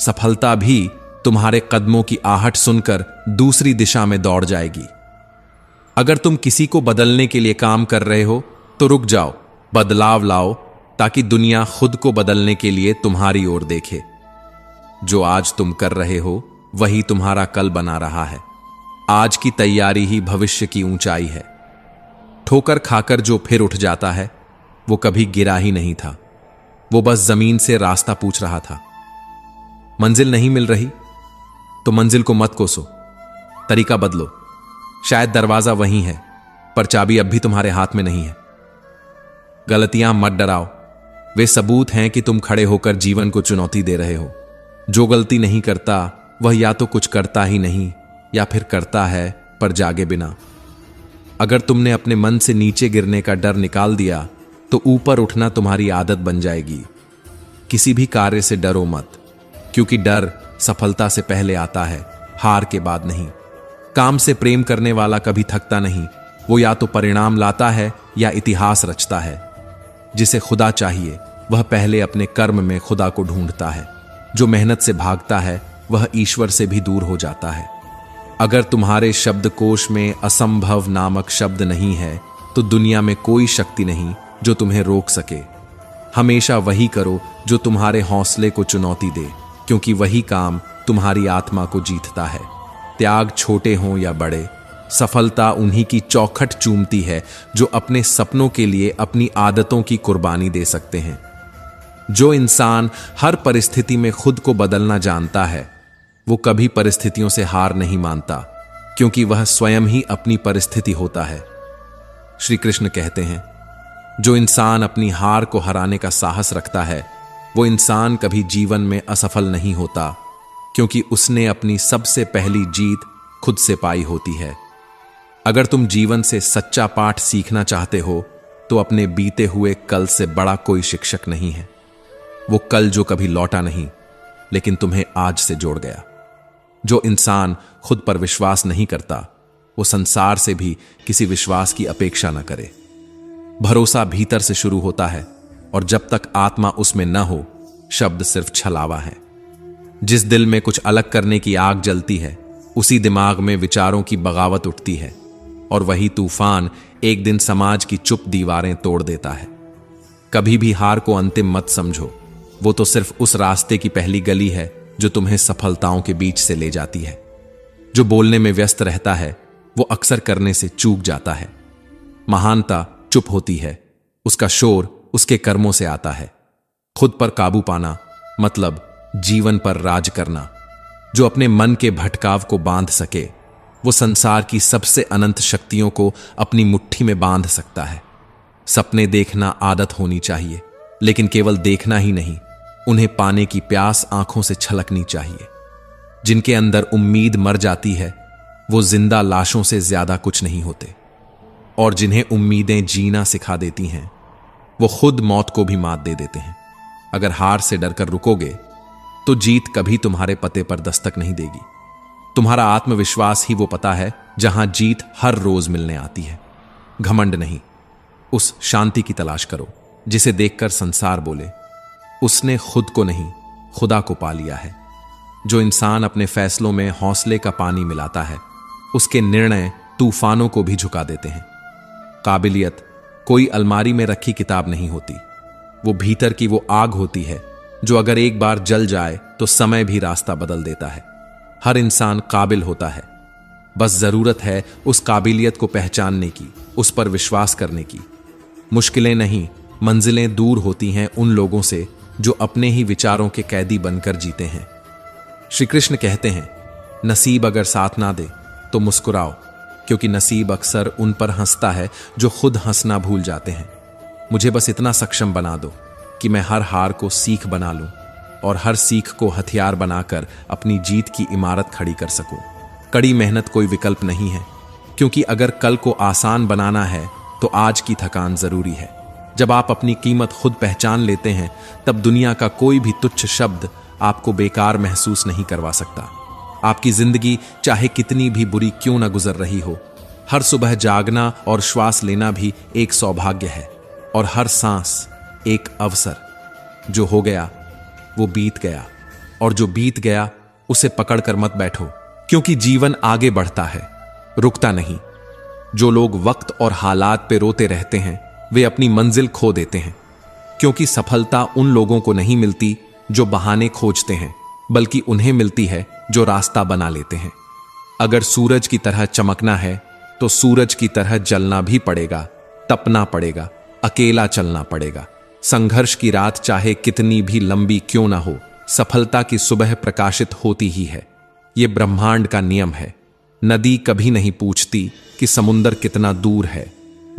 Speaker 1: सफलता भी तुम्हारे कदमों की आहट सुनकर दूसरी दिशा में दौड़ जाएगी। अगर तुम किसी को बदलने के लिए काम कर रहे हो तो रुक जाओ, बदलाव लाओ, ताकि दुनिया खुद को बदलने के लिए तुम्हारी ओर देखे। जो आज तुम कर रहे हो वही तुम्हारा कल बना रहा है। आज की तैयारी ही भविष्य की ऊंचाई है। ठोकर खाकर जो फिर उठ जाता है वो कभी गिरा ही नहीं था, वो बस जमीन से रास्ता पूछ रहा था। मंजिल नहीं मिल रही तो मंजिल को मत कोसो, तरीका बदलो। शायद दरवाजा वहीं है पर चाबी अब भी तुम्हारे हाथ में नहीं है। गलतियां मत डराओ, वे सबूत हैं कि तुम खड़े होकर जीवन को चुनौती दे रहे हो। जो गलती नहीं करता वह या तो कुछ करता ही नहीं या फिर करता है पर जागे बिना। अगर तुमने अपने मन से नीचे गिरने का डर निकाल दिया तो ऊपर उठना तुम्हारी आदत बन जाएगी। किसी भी कार्य से डरो मत, क्योंकि डर सफलता से पहले आता है, हार के बाद नहीं। काम से प्रेम करने वाला कभी थकता नहीं, वो या तो परिणाम लाता है या इतिहास रचता है। जिसे खुदा चाहिए वह पहले अपने कर्म में खुदा को ढूंढता है। जो मेहनत से भागता है वह ईश्वर से भी दूर हो जाता है। अगर तुम्हारे शब्दकोश में असंभव नामक शब्द नहीं है तो दुनिया में कोई शक्ति नहीं जो तुम्हें रोक सके। हमेशा वही करो जो तुम्हारे हौसले को चुनौती दे, क्योंकि वही काम तुम्हारी आत्मा को जीतता है। त्याग छोटे हों या बड़े, सफलता उन्हीं की चौखट चूमती है जो अपने सपनों के लिए अपनी आदतों की कुर्बानी दे सकते हैं। जो इंसान हर परिस्थिति में खुद को बदलना जानता है वो कभी परिस्थितियों से हार नहीं मानता, क्योंकि वह स्वयं ही अपनी परिस्थिति होता है। श्री कृष्ण कहते हैं, जो इंसान अपनी हार को हराने का साहस रखता है वो इंसान कभी जीवन में असफल नहीं होता, क्योंकि उसने अपनी सबसे पहली जीत खुद से पाई होती है। अगर तुम जीवन से सच्चा पाठ सीखना चाहते हो तो अपने बीते हुए कल से बड़ा कोई शिक्षक नहीं है। वो कल जो कभी लौटा नहीं, लेकिन तुम्हें आज से जोड़ गया। जो इंसान खुद पर विश्वास नहीं करता वो संसार से भी किसी विश्वास की अपेक्षा न करे। भरोसा भीतर से शुरू होता है, और जब तक आत्मा उसमें न हो शब्द सिर्फ छलावा है। जिस दिल में कुछ अलग करने की आग जलती है उसी दिमाग में विचारों की बगावत उठती है, और वही तूफान एक दिन समाज की चुप दीवारें तोड़ देता है। कभी भी हार को अंतिम मत समझो, वो तो सिर्फ उस रास्ते की पहली गली है जो तुम्हें सफलताओं के बीच से ले जाती है। जो बोलने में व्यस्त रहता है वो अक्सर करने से चूक जाता है। महानता चुप होती है, उसका शोर उसके कर्मों से आता है। खुद पर काबू पाना मतलब जीवन पर राज करना। जो अपने मन के भटकाव को बांध सके वो संसार की सबसे अनंत शक्तियों को अपनी मुट्ठी में बांध सकता है। सपने देखना आदत होनी चाहिए, लेकिन केवल देखना ही नहीं, उन्हें पाने की प्यास आंखों से छलकनी चाहिए। जिनके अंदर उम्मीद मर जाती है वो जिंदा लाशों से ज्यादा कुछ नहीं होते, और जिन्हें उम्मीदें जीना सिखा देती हैं वो खुद मौत को भी मात दे देते हैं। अगर हार से डरकर रुकोगे तो जीत कभी तुम्हारे पते पर दस्तक नहीं देगी। तुम्हारा आत्मविश्वास ही वो पता है जहां जीत हर रोज मिलने आती है। घमंड नहीं, उस शांति की तलाश करो जिसे देखकर संसार बोले, उसने खुद को नहीं खुदा को पा लिया है। जो इंसान अपने फैसलों में हौसले का पानी मिलाता है, उसके निर्णय तूफानों को भी झुका देते हैं। काबिलियत कोई अलमारी में रखी किताब नहीं होती, वो भीतर की वो आग होती है जो अगर एक बार जल जाए तो समय भी रास्ता बदल देता है। हर इंसान काबिल होता है, बस जरूरत है उस काबिलियत को पहचानने की, उस पर विश्वास करने की। मुश्किलें नहीं, मंजिलें दूर होती हैं उन लोगों से जो अपने ही विचारों के कैदी बनकर जीते हैं। श्री कृष्ण कहते हैं, नसीब अगर साथ ना दे तो मुस्कुराओ, क्योंकि नसीब अक्सर उन पर हंसता है जो खुद हंसना भूल जाते हैं। मुझे बस इतना सक्षम बना दो कि मैं हर हार को सीख बना लूं और हर सीख को हथियार बनाकर अपनी जीत की इमारत खड़ी कर सकूं। कड़ी मेहनत कोई विकल्प नहीं है, क्योंकि अगर कल को आसान बनाना है तो आज की थकान जरूरी है। जब आप अपनी कीमत खुद पहचान लेते हैं, तब दुनिया का कोई भी तुच्छ शब्द आपको बेकार महसूस नहीं करवा सकता। आपकी जिंदगी चाहे कितनी भी बुरी क्यों न गुजर रही हो, हर सुबह जागना और श्वास लेना भी एक सौभाग्य है, और हर सांस एक अवसर। जो हो गया वो बीत गया, और जो बीत गया उसे पकड़कर मत बैठो, क्योंकि जीवन आगे बढ़ता है, रुकता नहीं। जो लोग वक्त और हालात पे रोते रहते हैं, वे अपनी मंजिल खो देते हैं, क्योंकि सफलता उन लोगों को नहीं मिलती जो बहाने खोजते हैं, बल्कि उन्हें मिलती है जो रास्ता बना लेते हैं। अगर सूरज की तरह चमकना है तो सूरज की तरह जलना भी पड़ेगा, तपना पड़ेगा, अकेला चलना पड़ेगा। संघर्ष की रात चाहे कितनी भी लंबी क्यों ना हो, सफलता की सुबह प्रकाशित होती ही है। यह ब्रह्मांड का नियम है। नदी कभी नहीं पूछती कि समुंदर कितना दूर है,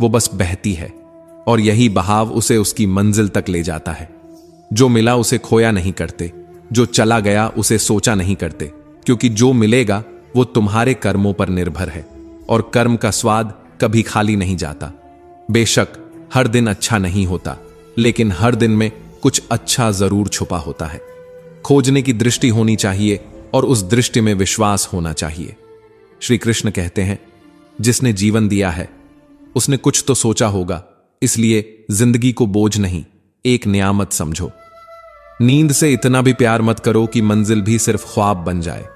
Speaker 1: वो बस बहती है, और यही बहाव उसे उसकी मंजिल तक ले जाता है। जो मिला उसे खोया नहीं करते, जो चला गया उसे सोचा नहीं करते, क्योंकि जो मिलेगा वो तुम्हारे कर्मों पर निर्भर है, और कर्म का स्वाद कभी खाली नहीं जाता। बेशक हर दिन अच्छा नहीं होता, लेकिन हर दिन में कुछ अच्छा जरूर छुपा होता है। खोजने की दृष्टि होनी चाहिए और उस दृष्टि में विश्वास होना चाहिए। श्री कृष्ण कहते हैं, जिसने जीवन दिया है उसने कुछ तो सोचा होगा, इसलिए जिंदगी को बोझ नहीं, एक नियामत समझो। नींद से इतना भी प्यार मत करो कि मंजिल भी सिर्फ ख्वाब बन जाए,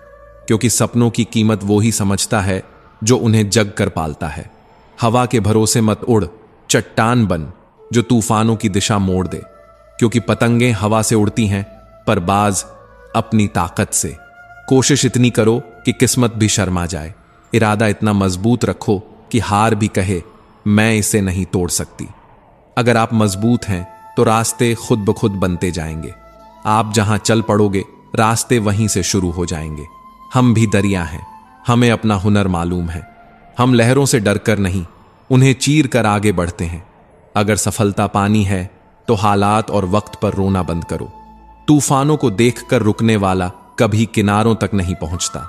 Speaker 1: क्योंकि सपनों की कीमत वो ही समझता है जो उन्हें जग कर पालता है। हवा के भरोसे मत उड़, चट्टान बन जो तूफानों की दिशा मोड़ दे, क्योंकि पतंगें हवा से उड़ती हैं पर बाज अपनी ताकत से। कोशिश इतनी करो कि किस्मत भी शर्मा जाए, इरादा इतना मजबूत रखो कि हार भी कहे मैं इसे नहीं तोड़ सकती। अगर आप मजबूत हैं तो रास्ते खुद ब खुद बनते जाएंगे। आप जहां चल पड़ोगे रास्ते वहीं से शुरू हो जाएंगे। हम भी दरिया हैं, हमें अपना हुनर मालूम है। हम लहरों से डरकर नहीं, उन्हें चीर कर आगे बढ़ते हैं। अगर सफलता पानी है तो हालात और वक्त पर रोना बंद करो। तूफानों को देखकर रुकने वाला कभी किनारों तक नहीं पहुंचता।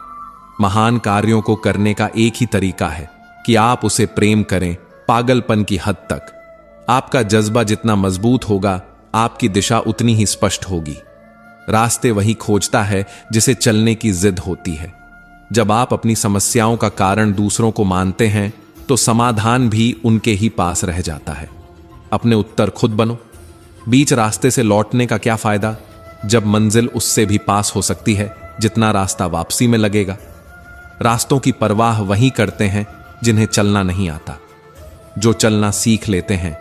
Speaker 1: महान कार्यों को करने का एक ही तरीका है कि आप उसे प्रेम करें, पागलपन की हद तक। आपका जज्बा जितना मजबूत होगा, आपकी दिशा उतनी ही स्पष्ट होगी। रास्ते वही खोजता है जिसे चलने की जिद होती है। जब आप अपनी समस्याओं का कारण दूसरों को मानते हैं तो समाधान भी उनके ही पास रह जाता है। अपने उत्तर खुद बनो। बीच रास्ते से लौटने का क्या फायदा जब मंजिल उससे भी पास हो सकती है जितना रास्ता वापसी में लगेगा। रास्तों की परवाह वही करते हैं जिन्हें चलना नहीं आता। जो चलना सीख लेते हैं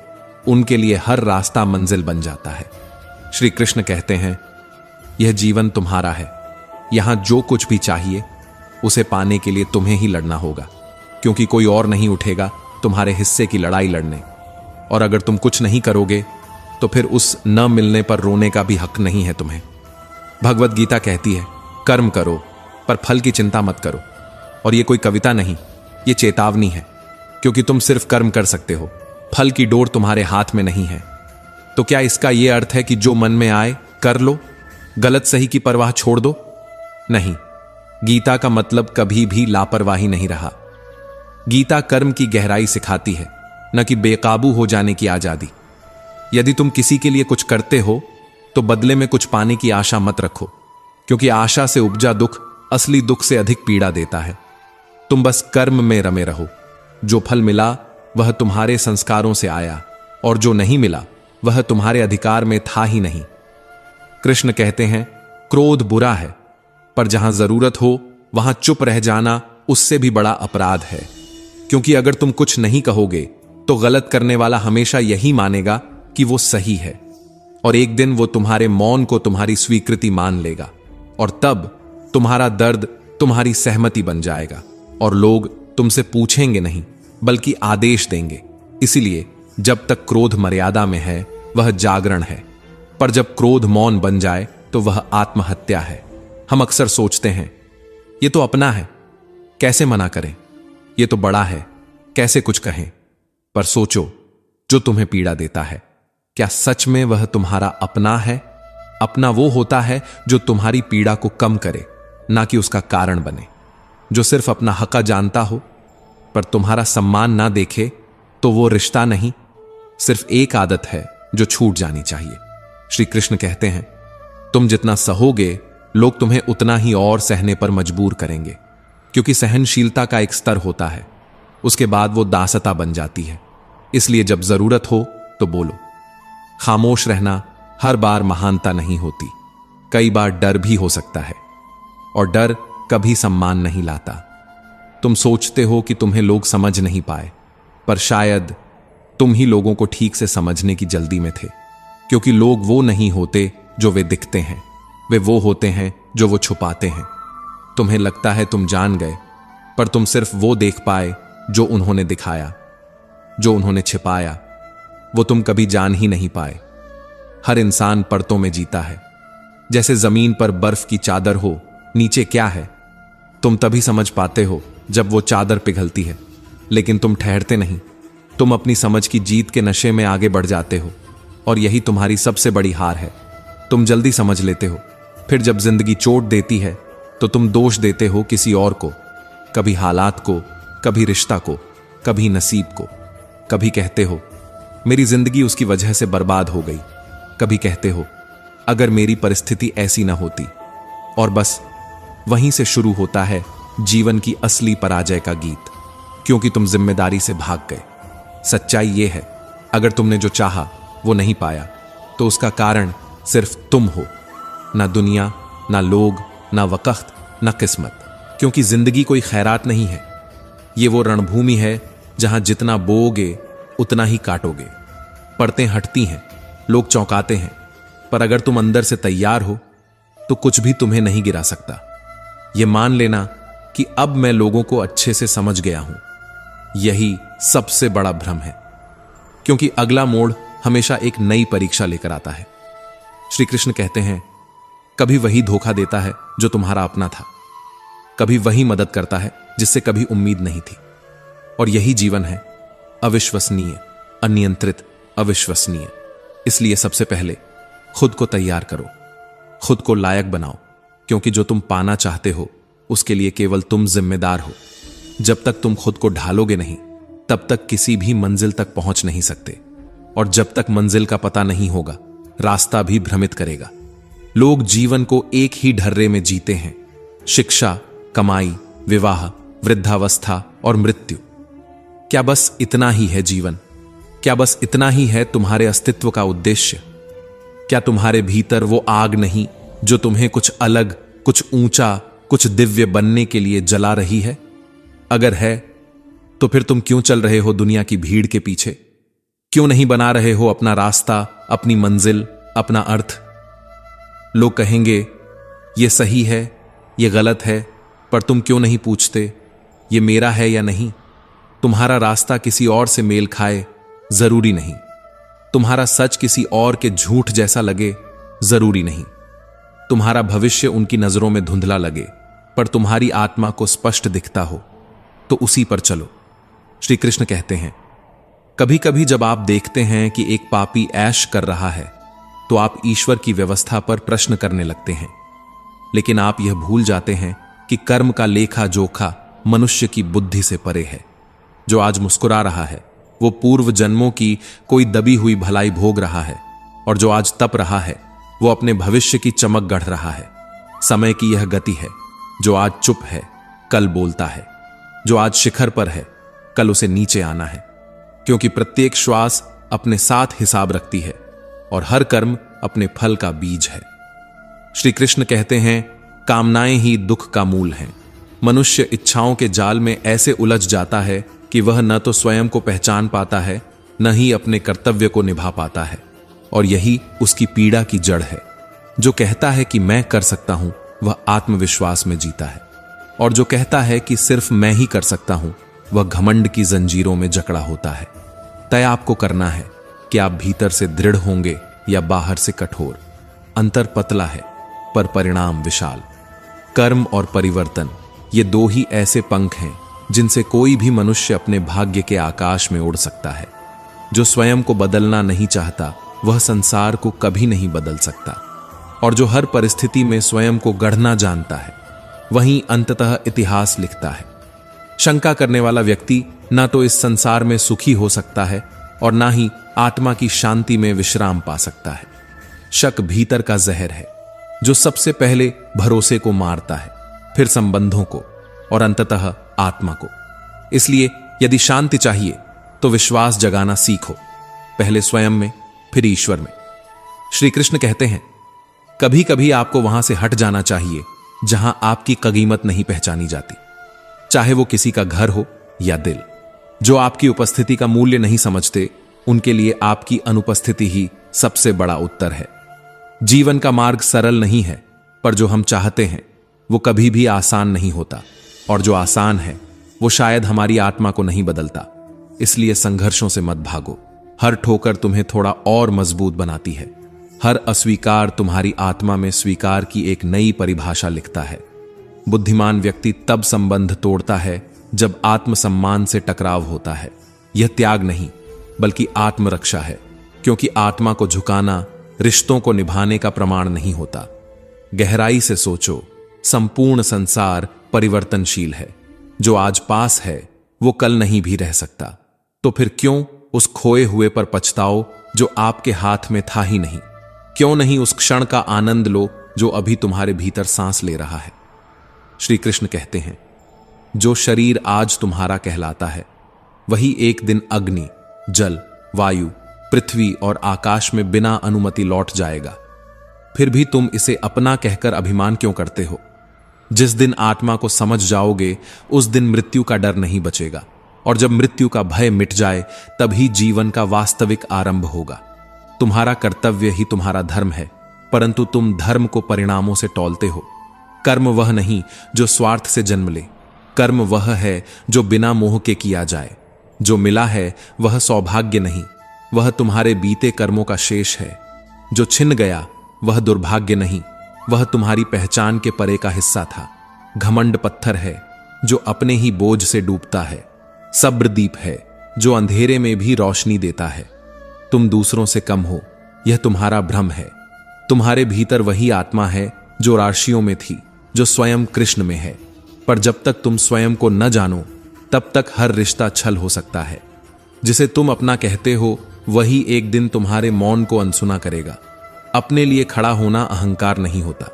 Speaker 1: उनके लिए हर रास्ता मंजिल बन जाता है। श्री कृष्ण कहते हैं, यह जीवन तुम्हारा है। यहां जो कुछ भी चाहिए उसे पाने के लिए तुम्हें ही लड़ना होगा, क्योंकि कोई और नहीं उठेगा तुम्हारे हिस्से की लड़ाई लड़ने। और अगर तुम कुछ नहीं करोगे तो फिर उस न मिलने पर रोने का भी हक नहीं है तुम्हें। भगवत गीता कहती है, कर्म करो पर फल की चिंता मत करो। और यह कोई कविता नहीं, यह चेतावनी है, क्योंकि तुम सिर्फ कर्म कर सकते हो, फल की डोर तुम्हारे हाथ में नहीं है। तो क्या इसका यह अर्थ है कि जो मन में आए कर लो, गलत सही की परवाह छोड़ दो? नहीं, गीता का मतलब कभी भी लापरवाही नहीं रहा। गीता कर्म की गहराई सिखाती है, न कि बेकाबू हो जाने की आजादी। यदि तुम किसी के लिए कुछ करते हो तो बदले में कुछ पाने की आशा मत रखो, क्योंकि आशा से उपजा दुख असली दुख से अधिक पीड़ा देता है। तुम बस कर्म में रमे रहो। जो फल मिला वह तुम्हारे संस्कारों से आया, और जो नहीं मिला वह तुम्हारे अधिकार में था ही नहीं। कृष्ण कहते हैं, क्रोध बुरा है, पर जहां जरूरत हो वहां चुप रह जाना उससे भी बड़ा अपराध है। क्योंकि अगर तुम कुछ नहीं कहोगे तो गलत करने वाला हमेशा यही मानेगा कि वो सही है, और एक दिन वो तुम्हारे मौन को तुम्हारी स्वीकृति मान लेगा, और तब तुम्हारा दर्द तुम्हारी सहमति बन जाएगा, और लोग तुमसे पूछेंगे नहीं बल्कि आदेश देंगे। इसीलिए जब तक क्रोध मर्यादा में है वह जागरण है, पर जब क्रोध मौन बन जाए तो वह आत्महत्या है। हम अक्सर सोचते हैं ये तो अपना है, कैसे मना करें, ये तो बड़ा है, कैसे कुछ कहें। पर सोचो, जो तुम्हें पीड़ा देता है, क्या सच में वह तुम्हारा अपना है? अपना वो होता है जो तुम्हारी पीड़ा को कम करे, ना कि उसका कारण बने। जो सिर्फ अपना हक जानता हो पर तुम्हारा सम्मान ना देखे तो वो रिश्ता नहीं, सिर्फ एक आदत है जो छूट जानी चाहिए। श्री कृष्ण कहते हैं, तुम जितना सहोगे लोग तुम्हें उतना ही और सहने पर मजबूर करेंगे, क्योंकि सहनशीलता का एक स्तर होता है, उसके बाद वो दासता बन जाती है। इसलिए जब जरूरत हो तो बोलो। खामोश रहना हर बार महानता नहीं होती, कई बार डर भी हो सकता है, और डर कभी सम्मान नहीं लाता। तुम सोचते हो कि तुम्हें लोग समझ नहीं पाए, पर शायद तुम ही लोगों को ठीक से समझने की जल्दी में थे, क्योंकि लोग वो नहीं होते जो वे दिखते हैं, वे वो होते हैं जो वो छुपाते हैं। तुम्हें लगता है तुम जान गए, पर तुम सिर्फ वो देख पाए जो उन्होंने दिखाया, जो उन्होंने छिपाया वो तुम कभी जान ही नहीं पाए। हर इंसान परतों में जीता है, जैसे जमीन पर बर्फ की चादर हो, नीचे क्या है तुम तभी समझ पाते हो जब वो चादर पिघलती है, लेकिन तुम ठहरते नहीं। तुम अपनी समझ की जीत के नशे में आगे बढ़ जाते हो, और यही तुम्हारी सबसे बड़ी हार है। तुम जल्दी समझ लेते हो, फिर जब जिंदगी चोट देती है तो तुम दोष देते हो किसी और को, कभी हालात को, कभी रिश्ता को, कभी नसीब को। कभी कहते हो मेरी जिंदगी उसकी वजह से बर्बाद हो गई, कभी कहते हो अगर मेरी परिस्थिति ऐसी ना होती। और बस वहीं से शुरू होता है जीवन की असली पराजय का गीत, क्योंकि तुम जिम्मेदारी से भाग गए। सच्चाई यह है, अगर तुमने जो चाहा वो नहीं पाया तो उसका कारण सिर्फ तुम हो, ना दुनिया, ना लोग, ना वक्त, ना किस्मत। क्योंकि जिंदगी कोई खैरात नहीं है, ये वो रणभूमि है जहां जितना बोओगे उतना ही काटोगे। परतें हटती हैं, लोग चौंकाते हैं, पर अगर तुम अंदर से तैयार हो तो कुछ भी तुम्हें नहीं गिरा सकता। यह मान लेना कि अब मैं लोगों को अच्छे से समझ गया हूं, यही सबसे बड़ा भ्रम है, क्योंकि अगला मोड़ हमेशा एक नई परीक्षा लेकर आता है। श्री कृष्ण कहते हैं, कभी वही धोखा देता है जो तुम्हारा अपना था, कभी वही मदद करता है जिससे कभी उम्मीद नहीं थी। और यही जीवन है, अविश्वसनीय, अनियंत्रित, अविश्वसनीय। इसलिए सबसे पहले खुद को तैयार करो, खुद को लायक बनाओ, क्योंकि जो तुम पाना चाहते हो उसके लिए केवल तुम जिम्मेदार हो। जब तक तुम खुद को ढालोगे नहीं तब तक किसी भी मंजिल तक पहुंच नहीं सकते, और जब तक मंजिल का पता नहीं होगा रास्ता भी भ्रमित करेगा। लोग जीवन को एक ही ढर्रे में जीते हैं, शिक्षा, कमाई, विवाह, वृद्धावस्था और मृत्यु। क्या बस इतना ही है जीवन? क्या बस इतना ही है तुम्हारे अस्तित्व का उद्देश्य? क्या तुम्हारे भीतर वो आग नहीं जो तुम्हें कुछ अलग, कुछ ऊंचा, कुछ दिव्य बनने के लिए जला रही है? अगर है तो फिर तुम क्यों चल रहे हो दुनिया की भीड़ के पीछे? क्यों नहीं बना रहे हो अपना रास्ता, अपनी मंजिल, अपना अर्थ? लोग कहेंगे ये सही है, ये गलत है, पर तुम क्यों नहीं पूछते ये मेरा है या नहीं? तुम्हारा रास्ता किसी और से मेल खाए जरूरी नहीं, तुम्हारा सच किसी और के झूठ जैसा लगे जरूरी नहीं, तुम्हारा भविष्य उनकी नजरों में धुंधला लगे पर तुम्हारी आत्मा को स्पष्ट दिखता हो तो उसी पर चलो। श्री कृष्ण कहते हैं, कभी कभी जब आप देखते हैं कि एक पापी ऐश कर रहा है तो आप ईश्वर की व्यवस्था पर प्रश्न करने लगते हैं, लेकिन आप यह भूल जाते हैं कि कर्म का लेखा जोखा मनुष्य की बुद्धि से परे है। जो आज मुस्कुरा रहा है वो पूर्व जन्मों की कोई दबी हुई भलाई भोग रहा है, और जो आज तप रहा है वो अपने भविष्य की चमक गढ़ रहा है। समय की यह गति है, जो आज चुप है कल बोलता है, जो आज शिखर पर है कल उसे नीचे आना है, क्योंकि प्रत्येक श्वास अपने साथ हिसाब रखती है और हर कर्म अपने फल का बीज है। श्री कृष्ण कहते हैं, कामनाएं ही दुख का मूल हैं। मनुष्य इच्छाओं के जाल में ऐसे उलझ जाता है कि वह न तो स्वयं को पहचान पाता है, न ही अपने कर्तव्य को निभा पाता है, और यही उसकी पीड़ा की जड़ है। जो कहता है कि मैं कर सकता हूं, वह आत्मविश्वास में जीता है, और जो कहता है कि सिर्फ मैं ही कर सकता हूं, वह घमंड की जंजीरों में जकड़ा होता है। तय आपको करना है कि आप भीतर से दृढ़ होंगे या बाहर से कठोर। अंतर पतला है पर परिणाम विशाल। कर्म और परिवर्तन, ये दो ही ऐसे पंख हैं जिनसे कोई भी मनुष्य अपने भाग्य के आकाश में उड़ सकता है। जो स्वयं को बदलना नहीं चाहता, वह संसार को कभी नहीं बदल सकता, और जो हर परिस्थिति में स्वयं को गढ़ना जानता है, वहीं अंततः इतिहास लिखता है। शंका करने वाला व्यक्ति ना तो इस संसार में सुखी हो सकता है और ना ही आत्मा की शांति में विश्राम पा सकता है। शक भीतर का जहर है जो सबसे पहले भरोसे को मारता है, फिर संबंधों को और अंततः आत्मा को। इसलिए यदि शांति चाहिए तो विश्वास जगाना सीखो, पहले स्वयं में फिर ईश्वर में। श्री कृष्ण कहते हैं, कभी कभी आपको वहां से हट जाना चाहिए जहां आपकी कीमत नहीं पहचानी जाती, चाहे वो किसी का घर हो या दिल। जो आपकी उपस्थिति का मूल्य नहीं समझते, उनके लिए आपकी अनुपस्थिति ही सबसे बड़ा उत्तर है। जीवन का मार्ग सरल नहीं है, पर जो हम चाहते हैं वो कभी भी आसान नहीं होता, और जो आसान है वो शायद हमारी आत्मा को नहीं बदलता। इसलिए संघर्षों से मत भागो। हर ठोकर तुम्हें थोड़ा और मजबूत बनाती है। हर अस्वीकार तुम्हारी आत्मा में स्वीकार की एक नई परिभाषा लिखता है। बुद्धिमान व्यक्ति तब संबंध तोड़ता है जब आत्मसम्मान से टकराव होता है। यह त्याग नहीं बल्कि आत्मरक्षा है, क्योंकि आत्मा को झुकाना रिश्तों को निभाने का प्रमाण नहीं होता। गहराई से सोचो, संपूर्ण संसार परिवर्तनशील है। जो आज पास है वो कल नहीं भी रह सकता, तो फिर क्यों उस खोए हुए पर पछताओ जो आपके हाथ में था ही नहीं? क्यों नहीं उस क्षण का आनंद लो जो अभी तुम्हारे भीतर सांस ले रहा है? श्री कृष्ण कहते हैं, जो शरीर आज तुम्हारा कहलाता है, वही एक दिन अग्नि, जल, वायु, पृथ्वी और आकाश में बिना अनुमति लौट जाएगा। फिर भी तुम इसे अपना कहकर अभिमान क्यों करते हो? जिस दिन आत्मा को समझ जाओगे, उस दिन मृत्यु का डर नहीं बचेगा, और जब मृत्यु का भय मिट जाए, तभी जीवन का वास्तविक आरंभ होगा। तुम्हारा कर्तव्य ही तुम्हारा धर्म है, परंतु तुम धर्म को परिणामों से तौलते हो। कर्म वह नहीं जो स्वार्थ से जन्म ले, कर्म वह है जो बिना मोह के किया जाए। जो मिला है वह सौभाग्य नहीं, वह तुम्हारे बीते कर्मों का शेष है। जो छिन गया वह दुर्भाग्य नहीं, वह तुम्हारी पहचान के परे का हिस्सा था। घमंड पत्थर है जो अपने ही बोझ से डूबता है। सब्र दीप है जो अंधेरे में भी रोशनी देता है। तुम दूसरों से कम हो, यह तुम्हारा भ्रम है। तुम्हारे भीतर वही आत्मा है जो राशियों में थी, जो स्वयं कृष्ण में है। पर जब तक तुम स्वयं को न जानो, तब तक हर रिश्ता छल हो सकता है। जिसे तुम अपना कहते हो, वही एक दिन तुम्हारे मौन को अनसुना करेगा। अपने लिए खड़ा होना अहंकार नहीं होता।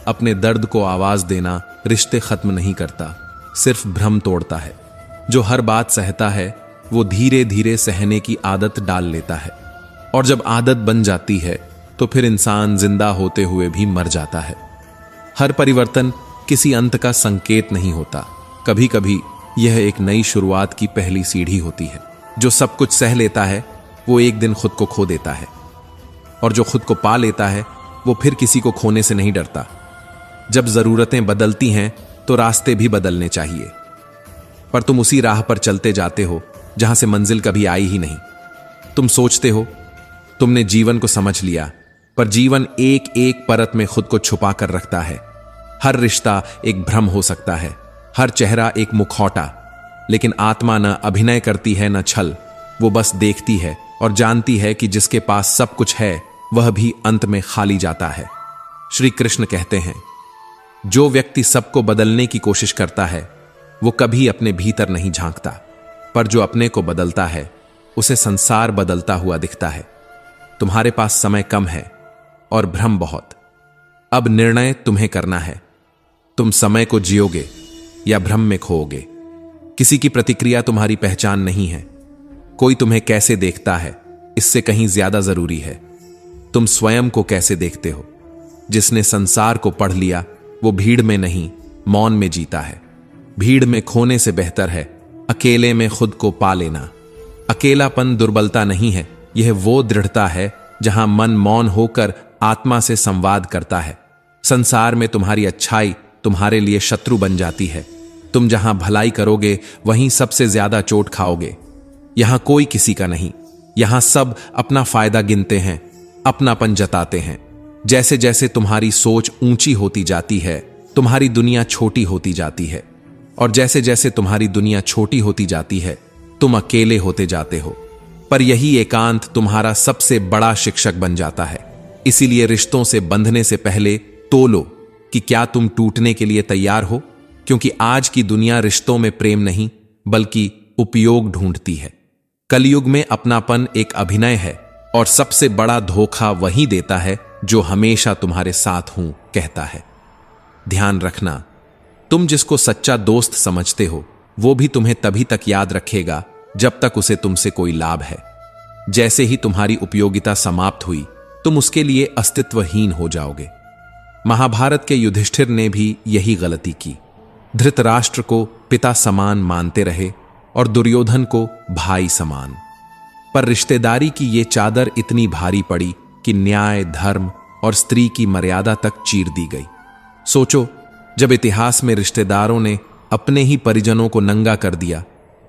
Speaker 1: अपने दर्द को आवाज देना रिश्ते खत्म नहीं करता, सिर्फ भ्रम तोड़ता है। जो हर बात सहता है, वो धीरे धीरे सहने की आदत डाल लेता है, और जब आदत बन जाती है तो फिर इंसान जिंदा होते हुए भी मर जाता है। हर परिवर्तन किसी अंत का संकेत नहीं होता। कभी कभी यह एक नई शुरुआत की पहली सीढ़ी होती है। जो सब कुछ सह लेता है, वो एक दिन खुद को खो देता है, और जो खुद को पा लेता है, वो फिर किसी को खोने से नहीं डरता। जब जरूरतें बदलती हैं तो रास्ते भी बदलने चाहिए, पर तुम उसी राह पर चलते जाते हो जहां से मंजिल कभी आई ही नहीं। तुम सोचते हो तुमने जीवन को समझ लिया, पर जीवन एक एक परत में खुद को छुपा कर रखता है। हर रिश्ता एक भ्रम हो सकता है, हर चेहरा एक मुखौटा, लेकिन आत्मा न अभिनय करती है न छल। वो बस देखती है और जानती है कि जिसके पास सब कुछ है, वह भी अंत में खाली जाता है। श्री कृष्ण कहते हैं, जो व्यक्ति सबको बदलने की कोशिश करता है, वो कभी अपने भीतर नहीं झांकता, पर जो अपने को बदलता है, उसे संसार बदलता हुआ दिखता है। तुम्हारे पास समय कम है और भ्रम बहुत। अब निर्णय तुम्हें करना है। तुम समय को जियोगे या भ्रम में खोओगे। किसी की प्रतिक्रिया तुम्हारी पहचान नहीं है। कोई तुम्हें कैसे देखता है, इससे कहीं ज्यादा जरूरी है तुम स्वयं को कैसे देखते हो। जिसने संसार को पढ़ लिया, वो भीड़ में नहीं, मौन में जीता है। भीड़ में खोने से बेहतर है अकेले में खुद को पा लेना। अकेलापन दुर्बलता नहीं है, यह वो दृढ़ता है जहां मन मौन होकर आत्मा से संवाद करता है। संसार में तुम्हारी अच्छाई तुम्हारे लिए शत्रु बन जाती है। तुम जहां भलाई करोगे वहीं सबसे ज्यादा चोट खाओगे। यहां कोई किसी का नहीं, यहां सब अपना फायदा गिनते हैं, अपनापन जताते हैं। जैसे जैसे तुम्हारी सोच ऊंची होती जाती है, तुम्हारी दुनिया छोटी होती जाती है, और जैसे जैसे तुम्हारी दुनिया छोटी होती जाती है, तुम अकेले होते जाते हो। पर यही एकांत तुम्हारा सबसे बड़ा शिक्षक बन जाता है। इसीलिए रिश्तों से बंधने से पहले तोलो कि क्या तुम टूटने के लिए तैयार हो, क्योंकि आज की दुनिया रिश्तों में प्रेम नहीं बल्कि उपयोग ढूंढती है। कलयुग में अपनापन एक अभिनय है, और सबसे बड़ा धोखा वही देता है जो हमेशा तुम्हारे साथ हूं कहता है। ध्यान रखना, तुम जिसको सच्चा दोस्त समझते हो वो भी तुम्हें तभी तक याद रखेगा जब तक उसे तुमसे कोई लाभ है। जैसे ही तुम्हारी उपयोगिता समाप्त हुई, तुम उसके लिए अस्तित्वहीन हो जाओगे। महाभारत के युधिष्ठिर ने भी यही गलती की। धृतराष्ट्र को पिता समान मानते रहे और दुर्योधन को भाई समान। पर रिश्तेदारी की ये चादर इतनी भारी पड़ी कि न्याय, धर्म और स्त्री की मर्यादा तक चीर दी गई। सोचो, जब इतिहास में रिश्तेदारों ने अपने ही परिजनों को नंगा कर दिया,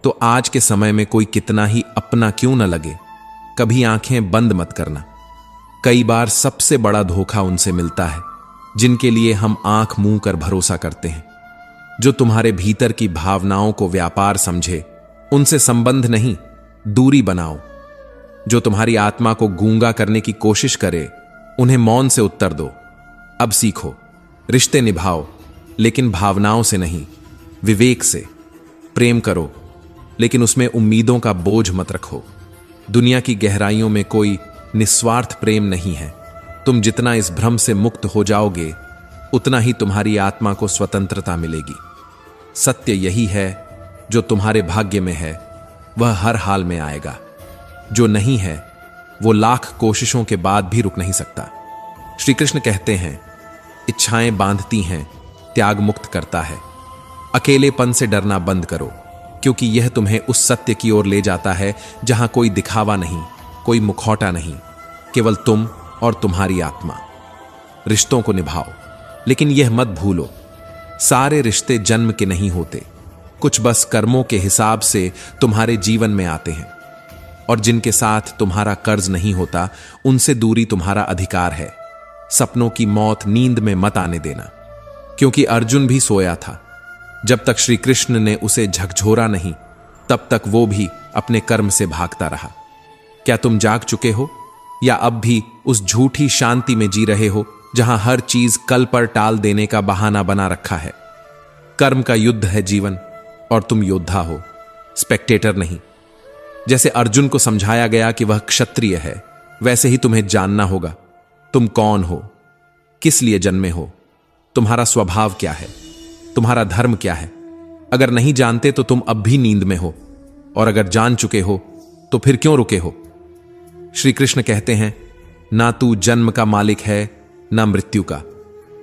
Speaker 1: तो आज के समय में कोई कितना ही अपना क्यों न लगे। कभी आंखें बंद मत करना। कई बार सबसे बड़ा धोखा उनसे मिलता है जिनके लिए हम आंख मूंद कर भरोसा करते हैं। जो तुम्हारे भीतर की भावनाओं को व्यापार समझे, उनसे संबंध नहीं, दूरी बनाओ। जो तुम्हारी आत्मा को गूंगा करने की कोशिश करे, उन्हें मौन से उत्तर दो। अब सीखो, रिश्ते निभाओ लेकिन भावनाओं से नहीं, विवेक से। प्रेम करो लेकिन उसमें उम्मीदों का बोझ मत रखो। दुनिया की गहराइयों में कोई निस्वार्थ प्रेम नहीं है। तुम जितना इस भ्रम से मुक्त हो जाओगे, उतना ही तुम्हारी आत्मा को स्वतंत्रता मिलेगी। सत्य यही है, जो तुम्हारे भाग्य में है वह हर हाल में आएगा। जो नहीं है वो लाख कोशिशों के बाद भी रुक नहीं सकता। श्री कृष्ण कहते हैं, इच्छाएं बांधती हैं, त्याग मुक्त करता है। अकेलेपन से डरना बंद करो, क्योंकि यह तुम्हें उस सत्य की ओर ले जाता है जहां कोई दिखावा नहीं, कोई मुखौटा नहीं, केवल तुम और तुम्हारी आत्मा। रिश्तों को निभाओ, लेकिन यह मत भूलो, सारे रिश्ते जन्म के नहीं होते। कुछ बस कर्मों के हिसाब से तुम्हारे जीवन में आते हैं, और जिनके साथ तुम्हारा कर्ज नहीं होता, उनसे दूरी तुम्हारा अधिकार है। सपनों की मौत नींद में मत आने देना, क्योंकि अर्जुन भी सोया था। जब तक श्री कृष्ण ने उसे झकझोरा नहीं, तब तक वो भी अपने कर्म से भागता रहा। क्या तुम जाग चुके हो, या अब भी उस झूठी शांति में जी रहे हो जहां हर चीज कल पर टाल देने का बहाना बना रखा है? कर्म का युद्ध है जीवन, और तुम योद्धा हो, स्पेक्टेटर नहीं। जैसे अर्जुन को समझाया गया कि वह क्षत्रिय है, वैसे ही तुम्हें जानना होगा तुम कौन हो, किस लिए जन्मे हो, तुम्हारा स्वभाव क्या है, तुम्हारा धर्म क्या है। अगर नहीं जानते तो तुम अब भी नींद में हो, और अगर जान चुके हो तो फिर क्यों रुके हो? श्री कृष्ण कहते हैं, ना तू जन्म का मालिक है ना मृत्यु का,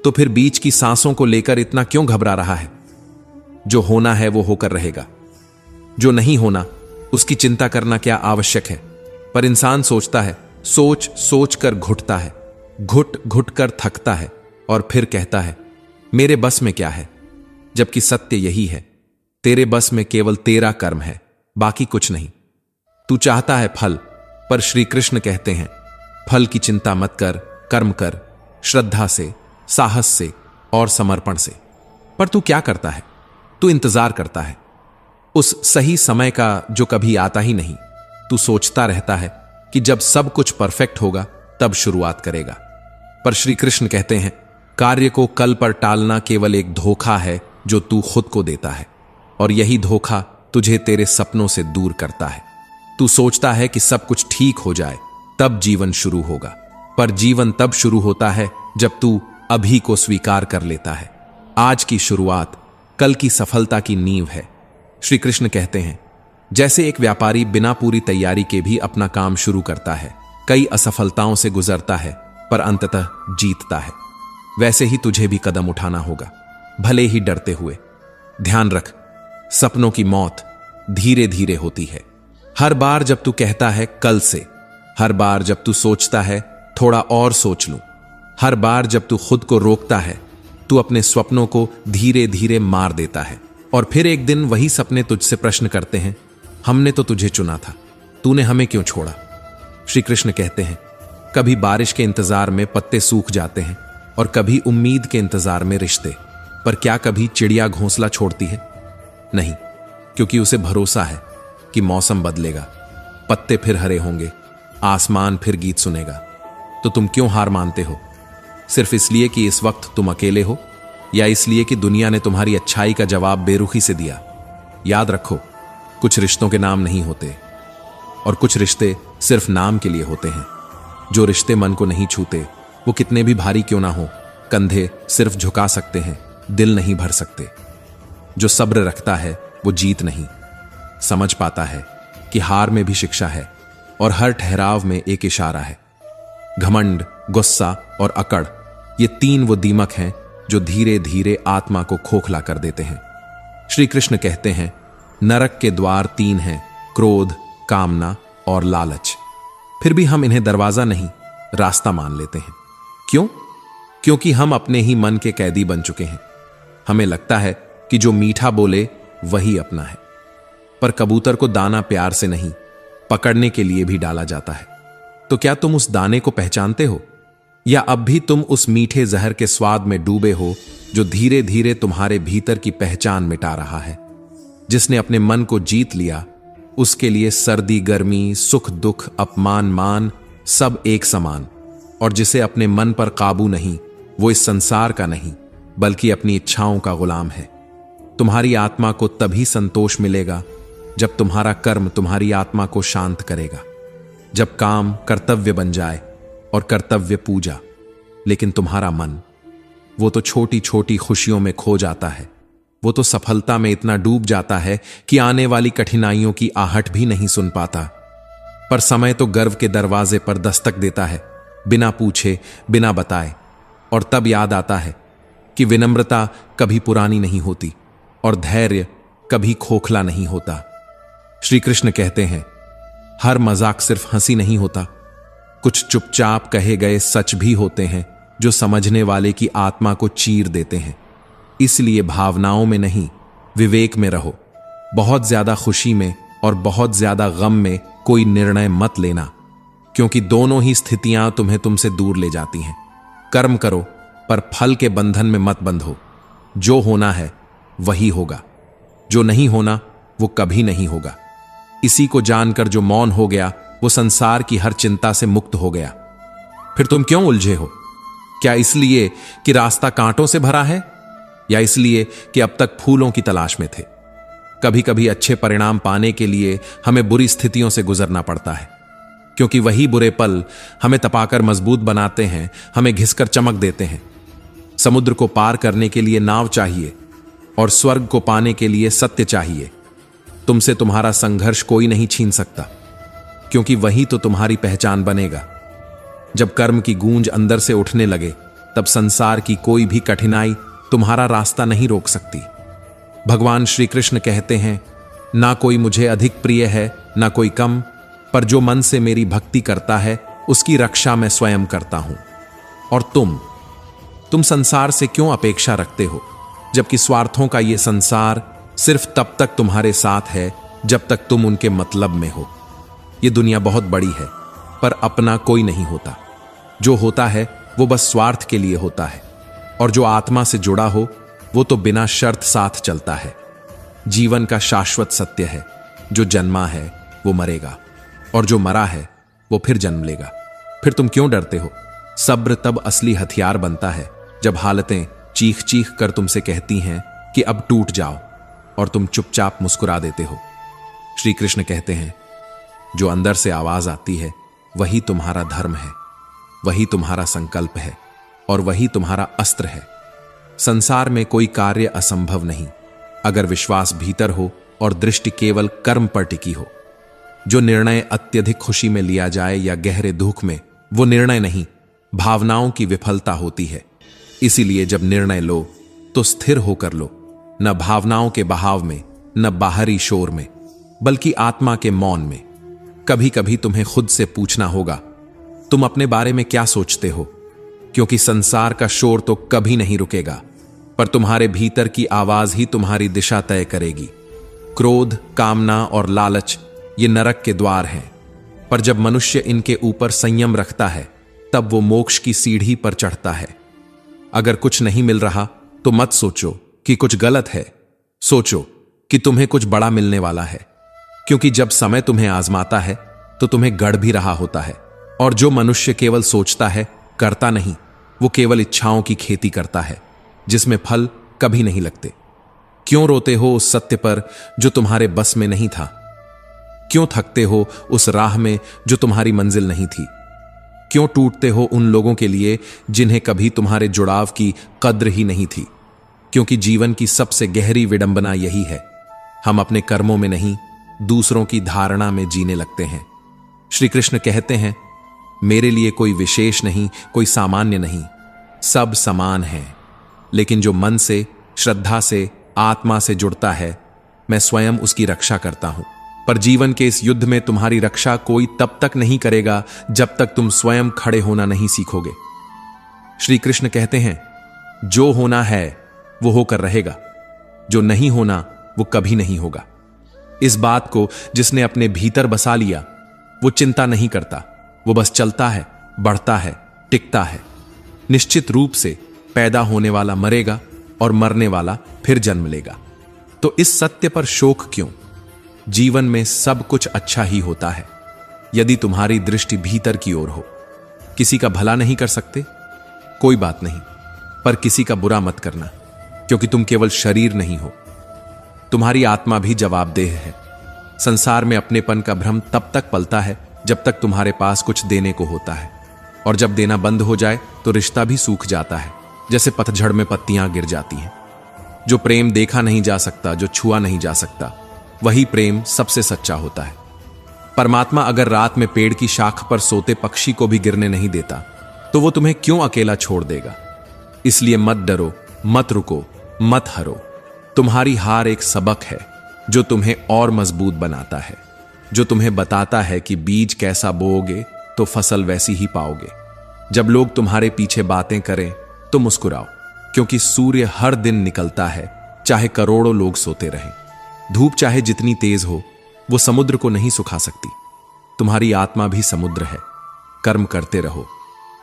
Speaker 1: तो फिर बीच की सांसों को लेकर इतना क्यों घबरा रहा है? जो होना है वो होकर रहेगा, जो नहीं होना उसकी चिंता करना क्या आवश्यक है? पर इंसान सोचता है, सोच सोच कर घुटता है, घुट घुट कर थकता है, और फिर कहता है मेरे बस में क्या है। जबकि सत्य यही है, तेरे बस में केवल तेरा कर्म है, बाकी कुछ नहीं। तू चाहता है फल, पर श्री कृष्ण कहते हैं फल की चिंता मत कर, कर्म कर, श्रद्धा से, साहस से और समर्पण से। पर तू क्या करता है? तू इंतजार करता है उस सही समय का जो कभी आता ही नहीं। तू सोचता रहता है कि जब सब कुछ परफेक्ट होगा तब शुरुआत करेगा। पर श्री कृष्ण कहते हैं कार्य को कल पर टालना केवल एक धोखा है जो तू खुद को देता है, और यही धोखा तुझे तेरे सपनों से दूर करता है। तू सोचता है कि सब कुछ ठीक हो जाए तब जीवन शुरू होगा, पर जीवन तब शुरू होता है जब तू अभी को स्वीकार कर लेता है। आज की शुरुआत कल की सफलता की नींव है। श्री कृष्ण कहते हैं जैसे एक व्यापारी बिना पूरी तैयारी के भी अपना काम शुरू करता है, कई असफलताओं से गुजरता है, पर अंततः जीतता है। वैसे ही तुझे भी कदम उठाना होगा, भले ही डरते हुए। ध्यान रख, सपनों की मौत धीरे धीरे होती है। हर बार जब तू कहता है कल से, हर बार जब तू सोचता है थोड़ा और सोच लूं, हर बार जब तू खुद को रोकता है, तू अपने स्वप्नों को धीरे धीरे मार देता है। और फिर एक दिन वही सपने तुझसे प्रश्न करते हैं, हमने तो तुझे चुना था, तूने हमें क्यों छोड़ा? श्री कृष्ण कहते हैं, कभी बारिश के इंतजार में पत्ते सूख जाते हैं और कभी उम्मीद के इंतजार में रिश्ते। पर क्या कभी चिड़िया घोंसला छोड़ती है? नहीं, क्योंकि उसे भरोसा है कि मौसम बदलेगा, पत्ते फिर हरे होंगे, आसमान फिर गीत सुनेगा। तो तुम क्यों हार मानते हो? सिर्फ इसलिए कि इस वक्त तुम अकेले हो, या इसलिए कि दुनिया ने तुम्हारी अच्छाई का जवाब बेरुखी से दिया? याद रखो, कुछ रिश्तों के नाम नहीं होते और कुछ रिश्ते सिर्फ नाम के लिए होते हैं। जो रिश्ते मन को नहीं छूते, वो कितने भी भारी क्यों ना हो, कंधे सिर्फ झुका सकते हैं, दिल नहीं भर सकते। जो सब्र रखता है वो जीत नहीं, समझ पाता है कि हार में भी शिक्षा है और हर ठहराव में एक इशारा है। घमंड, गुस्सा और अकड़, ये तीन वो दीमक हैं जो धीरे धीरे आत्मा को खोखला कर देते हैं। श्री कृष्ण कहते हैं, नरक के द्वार तीन हैं, क्रोध, कामना और लालच। फिर भी हम इन्हें दरवाजा नहीं, रास्ता मान लेते हैं। क्यों? क्योंकि हम अपने ही मन के कैदी बन चुके हैं। हमें लगता है कि जो मीठा बोले वही अपना है। पर कबूतर को दाना प्यार से नहीं, पकड़ने के लिए भी डाला जाता है। तो क्या तुम उस दाने को पहचानते हो, या अब भी तुम उस मीठे जहर के स्वाद में डूबे हो जो धीरे धीरे तुम्हारे भीतर की पहचान मिटा रहा है? जिसने अपने मन को जीत लिया, उसके लिए सर्दी गर्मी, सुख दुख, अपमान मान सब एक समान। और जिसे अपने मन पर काबू नहीं, वो इस संसार का नहीं बल्कि अपनी इच्छाओं का गुलाम है। तुम्हारी आत्मा को तभी संतोष मिलेगा जब तुम्हारा कर्म तुम्हारी आत्मा को शांत करेगा, जब काम कर्तव्य बन जाए और कर्तव्य पूजा। लेकिन तुम्हारा मन, वो तो छोटी छोटी खुशियों में खो जाता है, वो तो सफलता में इतना डूब जाता है कि आने वाली कठिनाइयों की आहट भी नहीं सुन पाता। पर समय तो गर्व के दरवाजे पर दस्तक देता है, बिना पूछे, बिना बताए। और तब याद आता है कि विनम्रता कभी पुरानी नहीं होती और धैर्य कभी खोखला नहीं होता। श्री कृष्ण कहते हैं, हर मजाक सिर्फ हंसी नहीं होता, कुछ चुपचाप कहे गए सच भी होते हैं जो समझने वाले की आत्मा को चीर देते हैं। इसलिए भावनाओं में नहीं, विवेक में रहो। बहुत ज्यादा खुशी में और बहुत ज्यादा गम में कोई निर्णय मत लेना, क्योंकि दोनों ही स्थितियां तुम्हें तुमसे दूर ले जाती हैं। कर्म करो, पर फल के बंधन में मत बंधो। जो होना है वही होगा, जो नहीं होना वो कभी नहीं होगा। इसी को जानकर जो मौन हो गया, वो संसार की हर चिंता से मुक्त हो गया। फिर तुम क्यों उलझे हो? क्या इसलिए कि रास्ता कांटों से भरा है, या इसलिए कि अब तक फूलों की तलाश में थे? कभी कभी अच्छे परिणाम पाने के लिए हमें बुरी स्थितियों से गुजरना पड़ता है, क्योंकि वही बुरे पल हमें तपाकर मजबूत बनाते हैं, हमें घिसकर चमक देते हैं। समुद्र को पार करने के लिए नाव चाहिए और स्वर्ग को पाने के लिए सत्य चाहिए। तुमसे तुम्हारा संघर्ष कोई नहीं छीन सकता, क्योंकि वही तो तुम्हारी पहचान बनेगा। जब कर्म की गूंज अंदर से उठने लगे, तब संसार की कोई भी कठिनाई तुम्हारा रास्ता नहीं रोक सकती। भगवान श्री कृष्ण कहते हैं, ना कोई मुझे अधिक प्रिय है ना कोई कम, पर जो मन से मेरी भक्ति करता है उसकी रक्षा मैं स्वयं करता हूं। और तुम संसार से क्यों अपेक्षा रखते हो, जबकि स्वार्थों का यह संसार सिर्फ तब तक तुम्हारे साथ है जब तक तुम उनके मतलब में हो। यह दुनिया बहुत बड़ी है, पर अपना कोई नहीं होता। जो होता है वो बस स्वार्थ के लिए होता है, और जो आत्मा से जुड़ा हो वो तो बिना शर्त साथ चलता है। जीवन का शाश्वत सत्य है, जो जन्मा है वो मरेगा, और जो मरा है वो फिर जन्म लेगा। फिर तुम क्यों डरते हो? सब्र तब असली हथियार बनता है जब हालतें चीख चीख कर तुमसे कहती हैं कि अब टूट जाओ, और तुम चुपचाप मुस्कुरा देते हो। श्री कृष्ण कहते हैं, जो अंदर से आवाज आती है वही तुम्हारा धर्म है, वही तुम्हारा संकल्प है, और वही तुम्हारा अस्त्र है। संसार में कोई कार्य असंभव नहीं, अगर विश्वास भीतर हो और दृष्टि केवल कर्म पर टिकी हो। जो निर्णय अत्यधिक खुशी में लिया जाए या गहरे दुख में, वो निर्णय नहीं, भावनाओं की विफलता होती है। इसीलिए जब निर्णय लो तो स्थिर होकर लो, न भावनाओं के बहाव में, न बाहरी शोर में, बल्कि आत्मा के मौन में। कभी कभी तुम्हें खुद से पूछना होगा, तुम अपने बारे में क्या सोचते हो? क्योंकि संसार का शोर तो कभी नहीं रुकेगा, पर तुम्हारे भीतर की आवाज ही तुम्हारी दिशा तय करेगी। क्रोध, कामना और लालच ये नरक के द्वार हैं, पर जब मनुष्य इनके ऊपर संयम रखता है तब वो मोक्ष की सीढ़ी पर चढ़ता है। अगर कुछ नहीं मिल रहा तो मत सोचो कि कुछ गलत है, सोचो कि तुम्हें कुछ बड़ा मिलने वाला है। क्योंकि जब समय तुम्हें आजमाता है तो तुम्हें गढ़ भी रहा होता है। और जो मनुष्य केवल सोचता है, करता नहीं, वो केवल इच्छाओं की खेती करता है जिसमें फल कभी नहीं लगते। क्यों रोते हो उस सत्य पर जो तुम्हारे बस में नहीं था? क्यों थकते हो उस राह में जो तुम्हारी मंजिल नहीं थी? क्यों टूटते हो उन लोगों के लिए जिन्हें कभी तुम्हारे जुड़ाव की कद्र ही नहीं थी? क्योंकि जीवन की सबसे गहरी विडंबना यही है, हम अपने कर्मों में नहीं, दूसरों की धारणा में जीने लगते हैं। श्री कृष्ण कहते हैं, मेरे लिए कोई विशेष नहीं, कोई सामान्य नहीं, सब समान हैं। लेकिन जो मन से, श्रद्धा से, आत्मा से जुड़ता है, मैं स्वयं उसकी रक्षा करता हूं। पर जीवन के इस युद्ध में तुम्हारी रक्षा कोई तब तक नहीं करेगा जब तक तुम स्वयं खड़े होना नहीं सीखोगे। श्री कृष्ण कहते हैं, जो होना है वो होकर रहेगा, जो नहीं होना वो कभी नहीं होगा। इस बात को जिसने अपने भीतर बसा लिया वो चिंता नहीं करता, वो बस चलता है, बढ़ता है, टिकता है। निश्चित रूप से पैदा होने वाला मरेगा और मरने वाला फिर जन्म लेगा। तो इस सत्य पर शोक क्यों? जीवन में सब कुछ अच्छा ही होता है यदि तुम्हारी दृष्टि भीतर की ओर हो। किसी का भला नहीं कर सकते, कोई बात नहीं, पर किसी का बुरा मत करना, क्योंकि तुम केवल शरीर नहीं हो, तुम्हारी आत्मा भी जवाबदेह है। संसार में अपनेपन का भ्रम तब तक पलता है जब तक तुम्हारे पास कुछ देने को होता है, और जब देना बंद हो जाए तो रिश्ता भी सूख जाता है, जैसे पतझड़ में पत्तियां गिर जाती हैं। जो प्रेम देखा नहीं जा सकता, जो छुआ नहीं जा सकता, वही प्रेम सबसे सच्चा होता है। परमात्मा अगर रात में पेड़ की शाख पर सोते पक्षी को भी गिरने नहीं देता तो वो तुम्हें क्यों अकेला छोड़ देगा? इसलिए मत डरो, मत रुको, मत हरो। तुम्हारी हार एक सबक है जो तुम्हें और मजबूत बनाता है, जो तुम्हें बताता है कि बीज कैसा बोओगे तो फसल वैसी ही पाओगे। जब लोग तुम्हारे पीछे बातें करें तो मुस्कुराओ, क्योंकि सूर्य हर दिन निकलता है, चाहे करोड़ों लोग सोते रहें। धूप चाहे जितनी तेज हो, वो समुद्र को नहीं सुखा सकती। तुम्हारी आत्मा भी समुद्र है। कर्म करते रहो,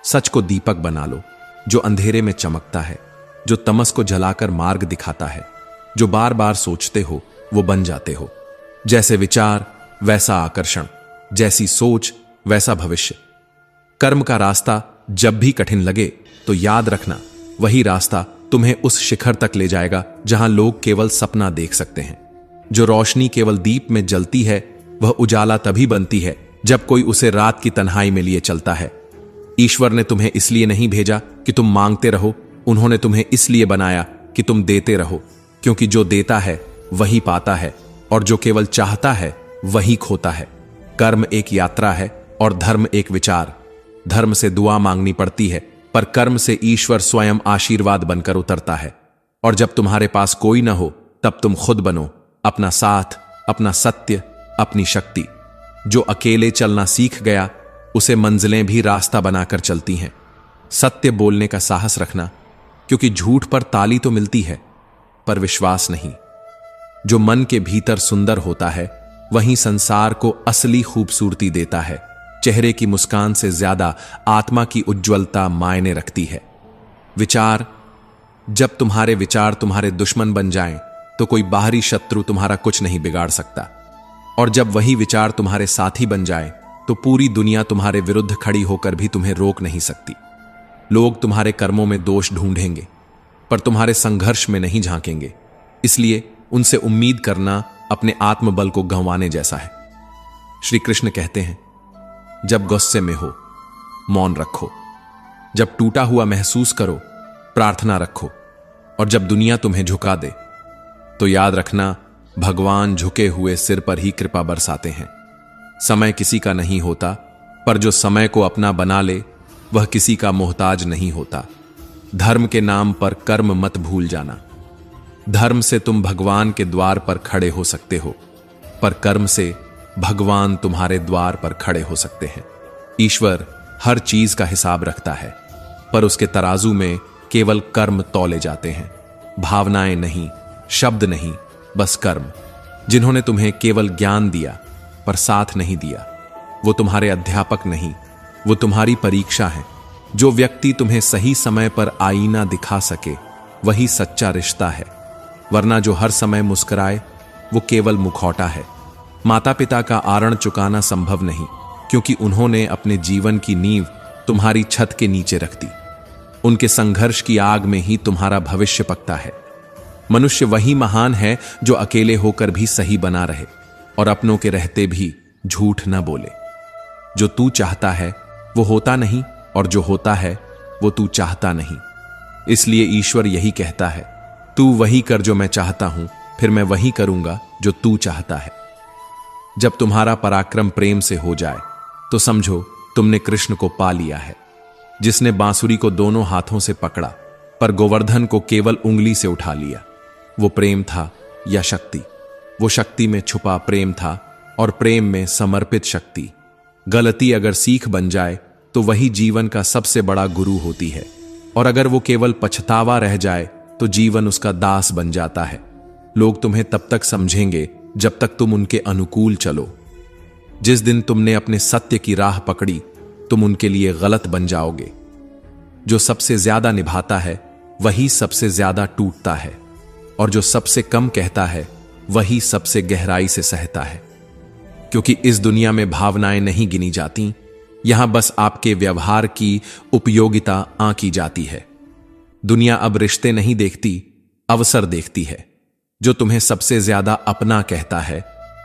Speaker 1: सच को दीपक बना लो जो अंधेरे में चमकता है, जो तमस को जलाकर मार्ग दिखाता है। जो बार बार सोचते हो वो बन जाते हो। जैसे विचार वैसा आकर्षण, जैसी सोच वैसा भविष्य। कर्म का रास्ता जब भी कठिन लगे तो याद रखना, वही रास्ता तुम्हें उस शिखर तक ले जाएगा जहां लोग केवल सपना देख सकते हैं। जो रोशनी केवल दीप में जलती है वह उजाला तभी बनती है जब कोई उसे रात की तन्हाई में लिए चलता है। ईश्वर ने तुम्हें इसलिए नहीं भेजा कि तुम मांगते रहो, उन्होंने तुम्हें इसलिए बनाया कि तुम देते रहो, क्योंकि जो देता है वही पाता है, और जो केवल चाहता है वही खोता है। कर्म एक यात्रा है और धर्म एक विचार। धर्म से दुआ मांगनी पड़ती है, पर कर्म से ईश्वर स्वयं आशीर्वाद बनकर उतरता है। और जब तुम्हारे पास कोई न हो तब तुम खुद बनो, अपना साथ, अपना सत्य, अपनी शक्ति। जो अकेले चलना सीख गया उसे मंजिलें भी रास्ता बनाकर चलती हैं। सत्य बोलने का साहस रखना, क्योंकि झूठ पर ताली तो मिलती है पर विश्वास नहीं। जो मन के भीतर सुंदर होता है वही संसार को असली खूबसूरती देता है। चेहरे की मुस्कान से ज्यादा आत्मा की उज्ज्वलता मायने रखती है। विचार, जब तुम्हारे विचार तुम्हारे दुश्मन बन जाएं तो कोई बाहरी शत्रु तुम्हारा कुछ नहीं बिगाड़ सकता, और जब वही विचार तुम्हारे साथी बन जाए तो पूरी दुनिया तुम्हारे विरुद्ध खड़ी होकर भी तुम्हें रोक नहीं सकती। लोग तुम्हारे कर्मों में दोष ढूंढेंगे पर तुम्हारे संघर्ष में नहीं झांकेंगे, इसलिए उनसे उम्मीद करना अपने आत्मबल को गंवाने जैसा है। श्री कृष्ण कहते हैं, जब गुस्से में हो मौन रखो, जब टूटा हुआ महसूस करो प्रार्थना रखो, और जब दुनिया तुम्हें झुका दे तो याद रखना भगवान झुके हुए सिर पर ही कृपा बरसाते हैं। समय किसी का नहीं होता, पर जो समय को अपना बना ले वह किसी का मोहताज नहीं होता। धर्म के नाम पर कर्म मत भूल जाना। धर्म से तुम भगवान के द्वार पर खड़े हो सकते हो, पर कर्म से भगवान तुम्हारे द्वार पर खड़े हो सकते हैं। ईश्वर हर चीज का हिसाब रखता है, पर उसके तराजू में केवल कर्म तौले जाते हैं, भावनाएं नहीं, शब्द नहीं, बस कर्म। जिन्होंने तुम्हें केवल ज्ञान दिया पर साथ नहीं दिया, वो तुम्हारे अध्यापक नहीं, वो तुम्हारी परीक्षा है। जो व्यक्ति तुम्हें सही समय पर आईना दिखा सके वही सच्चा रिश्ता है, वरना जो हर समय मुस्कुराए वो केवल मुखौटा है। माता पिता का आरण चुकाना संभव नहीं, क्योंकि उन्होंने अपने जीवन की नींव तुम्हारी छत के नीचे रख दी। उनके संघर्ष की आग में ही तुम्हारा भविष्य पकता है। मनुष्य वही महान है जो अकेले होकर भी सही बना रहे और अपनों के रहते भी झूठ न बोले। जो तू चाहता है वो होता नहीं, और जो होता है वो तू चाहता नहीं। इसलिए ईश्वर यही कहता है, तू वही कर जो मैं चाहता हूं, फिर मैं वही करूंगा जो तू चाहता है। जब तुम्हारा पराक्रम प्रेम से हो जाए तो समझो तुमने कृष्ण को पा लिया है, जिसने बांसुरी को दोनों हाथों से पकड़ा पर गोवर्धन को केवल उंगली से उठा लिया। वो प्रेम था या शक्ति? वो शक्ति में छुपा प्रेम था और प्रेम में समर्पित शक्ति। गलती अगर सीख बन जाए तो वही जीवन का सबसे बड़ा गुरु होती है, और अगर वो केवल पछतावा रह जाए तो जीवन उसका दास बन जाता है। लोग तुम्हें तब तक समझेंगे जब तक तुम उनके अनुकूल चलो। जिस दिन तुमने अपने सत्य की राह पकड़ी, तुम उनके लिए गलत बन जाओगे। जो सबसे ज्यादा निभाता है वही सबसे ज्यादा टूटता है, और जो सबसे कम कहता है वही सबसे गहराई से सहता है। क्योंकि इस दुनिया में भावनाएं नहीं गिनी जाती, यहां बस आपके व्यवहार की उपयोगिता आंकी जाती है। दुनिया अब रिश्ते नहीं देखती, अवसर देखती है। जो तुम्हें सबसे ज्यादा अपना कहता है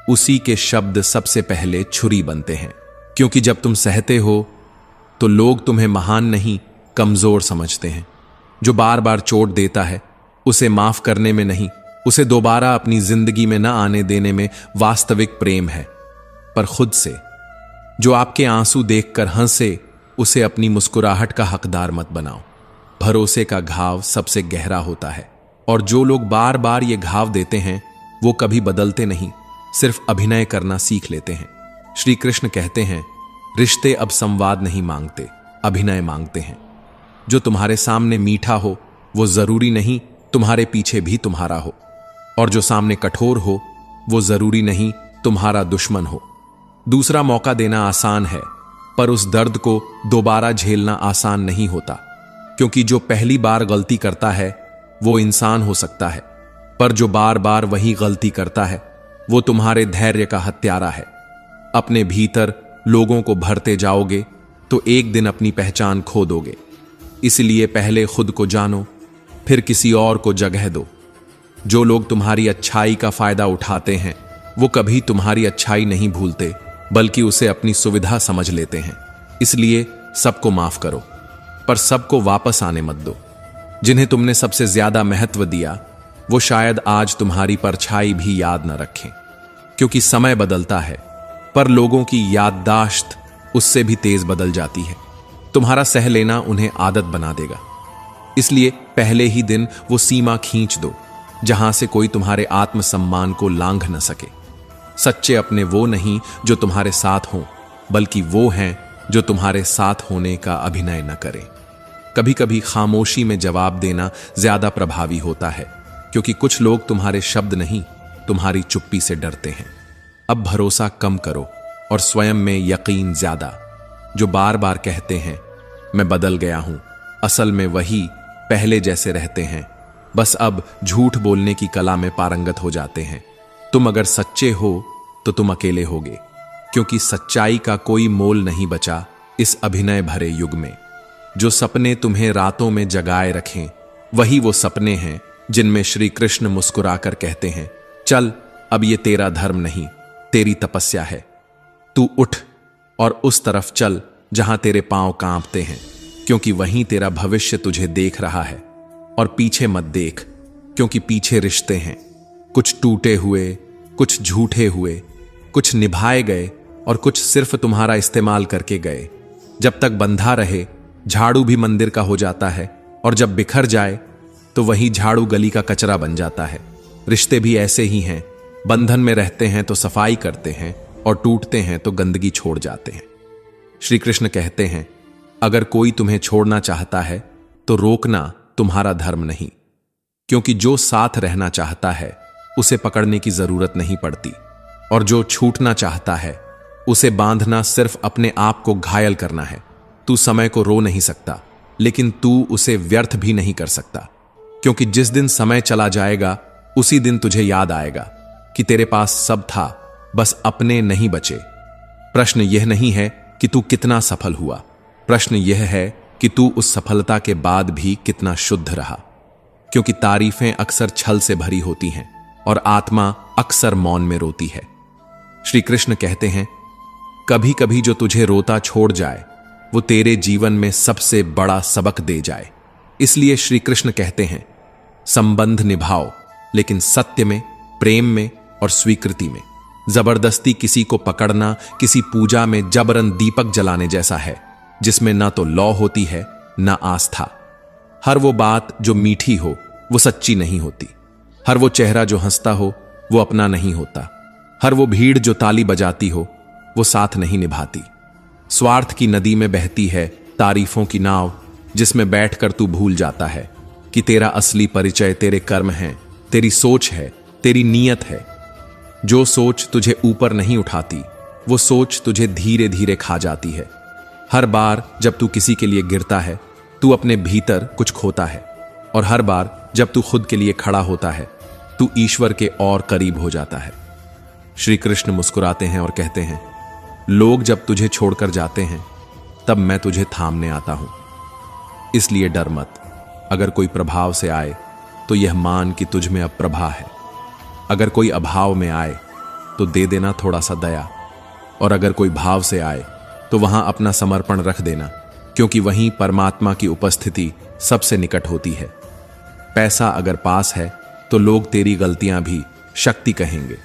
Speaker 1: उसी के शब्द सबसे पहले छुरी बनते हैं। क्योंकि जब तुम सहते हो तो लोग तुम्हें महान नहीं, कमजोर समझते हैं। जो बार बार चोट देता है उसे माफ करने में नहीं, उसे दोबारा अपनी जिंदगी में न आने देने में वास्तविक प्रेम है। पर खुद से जो आपके आंसू देखकर हंसे, उसे अपनी मुस्कुराहट का हकदार मत बनाओ। भरोसे का घाव सबसे गहरा होता है, और जो लोग बार बार ये घाव देते हैं वो कभी बदलते नहीं, सिर्फ अभिनय करना सीख लेते हैं। श्री कृष्ण कहते हैं, रिश्ते अब संवाद नहीं मांगते, अभिनय मांगते हैं। जो तुम्हारे सामने मीठा हो वो जरूरी नहीं तुम्हारे पीछे भी तुम्हारा हो, और जो सामने कठोर हो वो जरूरी नहीं तुम्हारा दुश्मन हो। दूसरा मौका देना आसान है, पर उस दर्द को दोबारा झेलना आसान नहीं होता। क्योंकि जो पहली बार गलती करता है वो इंसान हो सकता है, पर जो बार बार वही गलती करता है वो तुम्हारे धैर्य का हत्यारा है। अपने भीतर लोगों को भरते जाओगे तो एक दिन अपनी पहचान खो दोगे। इसलिए पहले खुद को जानो, फिर किसी और को जगह दो। जो लोग तुम्हारी अच्छाई का फायदा उठाते हैं वो कभी तुम्हारी अच्छाई नहीं भूलते, बल्कि उसे अपनी सुविधा समझ लेते हैं। इसलिए सबको माफ करो, पर सबको वापस आने मत दो। जिन्हें तुमने सबसे ज्यादा महत्व दिया वो शायद आज तुम्हारी परछाई भी याद न रखें। क्योंकि समय बदलता है, पर लोगों की याददाश्त उससे भी तेज बदल जाती है। तुम्हारा सह लेना उन्हें आदत बना देगा। इसलिए पहले ही दिन वो सीमा खींच दो जहां से कोई तुम्हारे आत्मसम्मान को लांघ न सके। सच्चे अपने वो नहीं जो तुम्हारे साथ हों, बल्कि वो हैं जो तुम्हारे साथ होने का अभिनय न करें। कभी कभी खामोशी में जवाब देना ज्यादा प्रभावी होता है, क्योंकि कुछ लोग तुम्हारे शब्द नहीं, तुम्हारी चुप्पी से डरते हैं। अब भरोसा कम करो और स्वयं में यकीन ज्यादा। जो बार बार कहते हैं मैं बदल गया हूं, असल में वही पहले जैसे रहते हैं, बस अब झूठ बोलने की कला में पारंगत हो जाते हैं। तुम अगर सच्चे हो तो तुम अकेले होगे, क्योंकि सच्चाई का कोई मोल नहीं बचा इस अभिनय भरे युग में। जो सपने तुम्हें रातों में जगाए रखें वही वो सपने हैं जिनमें श्री कृष्ण मुस्कुराकर कहते हैं, चल अब ये तेरा धर्म नहीं, तेरी तपस्या है। तू उठ और उस तरफ चल जहां तेरे पांव कांपते हैं, क्योंकि वहीं तेरा भविष्य तुझे देख रहा है। और पीछे मत देख, क्योंकि पीछे रिश्ते हैं, कुछ टूटे हुए, कुछ झूठे हुए, कुछ निभाए गए और कुछ सिर्फ तुम्हारा इस्तेमाल करके गए। जब तक बंधा रहे, झाड़ू भी मंदिर का हो जाता है, और जब बिखर जाए तो वही झाड़ू गली का कचरा बन जाता है। रिश्ते भी ऐसे ही हैं, बंधन में रहते हैं तो सफाई करते हैं और टूटते हैं तो गंदगी छोड़ जाते हैं। श्री कृष्ण कहते हैं, अगर कोई तुम्हें छोड़ना चाहता है तो रोकना तुम्हारा धर्म नहीं, क्योंकि जो साथ रहना चाहता है उसे पकड़ने की जरूरत नहीं पड़ती, और जो छूटना चाहता है उसे बांधना सिर्फ अपने आप को घायल करना है। तू समय को रो नहीं सकता, लेकिन तू उसे व्यर्थ भी नहीं कर सकता, क्योंकि जिस दिन समय चला जाएगा उसी दिन तुझे याद आएगा कि तेरे पास सब था, बस अपने नहीं बचे। प्रश्न यह नहीं है कि तू कितना सफल हुआ, प्रश्न यह है कि तू उस सफलता के बाद भी कितना शुद्ध रहा, क्योंकि तारीफें अक्सर छल से भरी होती हैं और आत्मा अक्सर मौन में रोती है। श्री कृष्ण कहते हैं, कभी कभी जो तुझे रोता छोड़ जाए वो तेरे जीवन में सबसे बड़ा सबक दे जाए। इसलिए श्री कृष्ण कहते हैं, संबंध निभाओ, लेकिन सत्य में, प्रेम में और स्वीकृति में। जबरदस्ती किसी को पकड़ना किसी पूजा में जबरन दीपक जलाने जैसा है, जिसमें ना तो लौ होती है ना आस्था। हर वो बात जो मीठी हो वो सच्ची नहीं होती, हर वो चेहरा जो हंसता हो वो अपना नहीं होता, हर वो भीड़ जो ताली बजाती हो वो साथ नहीं निभाती। स्वार्थ की नदी में बहती है तारीफों की नाव, जिसमें बैठकर तू भूल जाता है कि तेरा असली परिचय तेरे कर्म हैं, तेरी सोच है, तेरी नीयत है। जो सोच तुझे ऊपर नहीं उठाती वो सोच तुझे धीरे धीरे खा जाती है। हर बार जब तू किसी के लिए गिरता है तू अपने भीतर कुछ खोता है, और हर बार जब तू खुद के लिए खड़ा होता है तू ईश्वर के और करीब हो जाता है। श्री कृष्ण मुस्कुराते हैं और कहते हैं, लोग जब तुझे छोड़कर जाते हैं तब मैं तुझे थामने आता हूं, इसलिए डर मत। अगर कोई प्रभाव से आए तो यह मान कि तुझ में अब प्रभा है। अगर कोई अभाव में आए तो दे देना थोड़ा सा दया, और अगर कोई भाव से आए तो वहां अपना समर्पण रख देना, क्योंकि वहीं परमात्मा की उपस्थिति सबसे निकट होती है। पैसा अगर पास है तो लोग तेरी गलतियां भी शक्ति कहेंगे,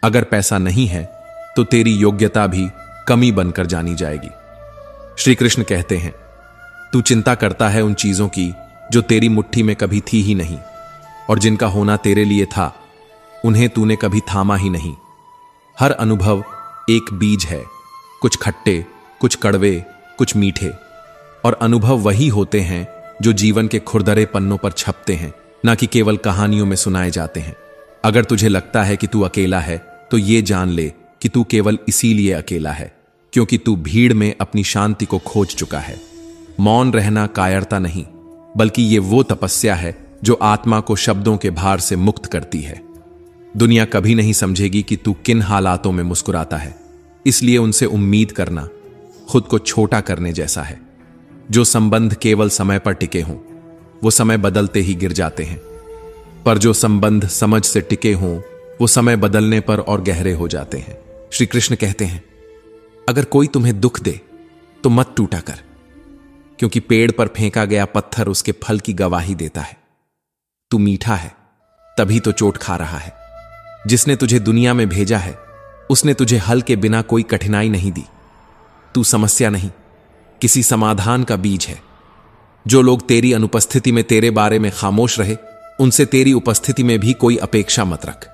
Speaker 1: अगर पैसा नहीं है तो तेरी योग्यता भी कमी बनकर जानी जाएगी। श्री कृष्ण कहते हैं, तू चिंता करता है उन चीजों की जो तेरी मुट्ठी में कभी थी ही नहीं, और जिनका होना तेरे लिए था उन्हें तूने कभी थामा ही नहीं। हर अनुभव एक बीज है, कुछ खट्टे, कुछ कड़वे, कुछ मीठे, और अनुभव वही होते हैं जो जीवन के खुरदरे पन्नों पर छपते हैं, ना कि केवल कहानियों में सुनाए जाते हैं। अगर तुझे लगता है कि तू अकेला है तो ये जान ले कि तू केवल इसीलिए अकेला है क्योंकि तू भीड़ में अपनी शांति को खोज चुका है। मौन रहना कायरता नहीं, बल्कि ये वो तपस्या है जो आत्मा को शब्दों के भार से मुक्त करती है। दुनिया कभी नहीं समझेगी कि तू किन हालातों में मुस्कुराता है, इसलिए उनसे उम्मीद करना खुद को छोटा करने जैसा है। जो संबंध केवल समय पर टिके हों वो समय बदलते ही गिर जाते हैं, पर जो संबंध समझ से टिके हों वो समय बदलने पर और गहरे हो जाते हैं। श्री कृष्ण कहते हैं, अगर कोई तुम्हें दुख दे तो मत टूटा कर, क्योंकि पेड़ पर फेंका गया पत्थर उसके फल की गवाही देता है। तू मीठा है तभी तो चोट खा रहा है। जिसने तुझे दुनिया में भेजा है उसने तुझे हल के बिना कोई कठिनाई नहीं दी। तू समस्या नहीं, किसी समाधान का बीज है। जो लोग तेरी अनुपस्थिति में तेरे बारे में खामोश रहे उनसे तेरी उपस्थिति में भी कोई अपेक्षा मत रख,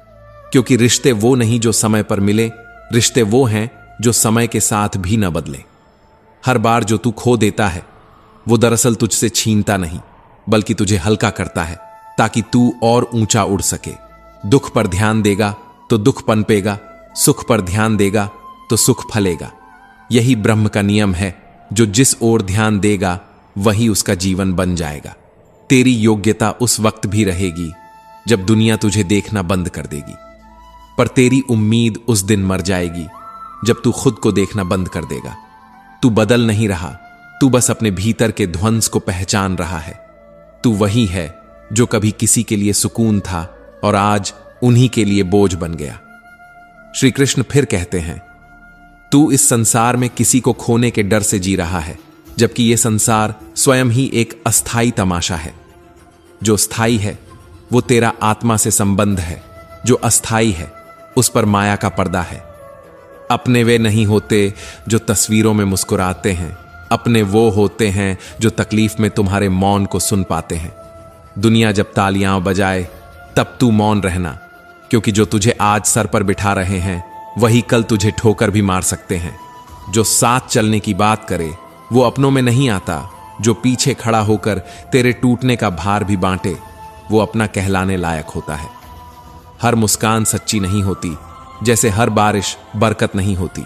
Speaker 1: क्योंकि रिश्ते वो नहीं जो समय पर मिले, रिश्ते वो हैं जो समय के साथ भी न बदले। हर बार जो तू खो देता है वो दरअसल तुझसे छीनता नहीं, बल्कि तुझे हल्का करता है ताकि तू और ऊंचा उड़ सके। दुख पर ध्यान देगा तो दुख पनपेगा, सुख पर ध्यान देगा तो सुख फलेगा। यही ब्रह्म का नियम है, जो जिस ओर ध्यान देगा वही उसका जीवन बन जाएगा। तेरी योग्यता उस वक्त भी रहेगी जब दुनिया तुझे देखना बंद कर देगी, पर तेरी उम्मीद उस दिन मर जाएगी जब तू खुद को देखना बंद कर देगा। तू बदल नहीं रहा, तू बस अपने भीतर के ध्वंस को पहचान रहा है। तू वही है जो कभी किसी के लिए सुकून था और आज उन्हीं के लिए बोझ बन गया। श्री कृष्ण फिर कहते हैं, तू इस संसार में किसी को खोने के डर से जी रहा है, जबकि यह संसार स्वयं ही एक अस्थाई तमाशा है। जो स्थायी है वो तेरा आत्मा से संबंध है, जो अस्थाई है उस पर माया का पर्दा है। अपने वे नहीं होते जो तस्वीरों में मुस्कुराते हैं, अपने वो होते हैं जो तकलीफ में तुम्हारे मौन को सुन पाते हैं। दुनिया जब तालियां बजाए तब तू मौन रहना, क्योंकि जो तुझे आज सर पर बिठा रहे हैं वही कल तुझे ठोकर भी मार सकते हैं। जो साथ चलने की बात करे वो अपनों में नहीं आता, जो पीछे खड़ा होकर तेरे टूटने का भार भी बांटे वो अपना कहलाने लायक होता है। हर मुस्कान सच्ची नहीं होती, जैसे हर बारिश बरकत नहीं होती।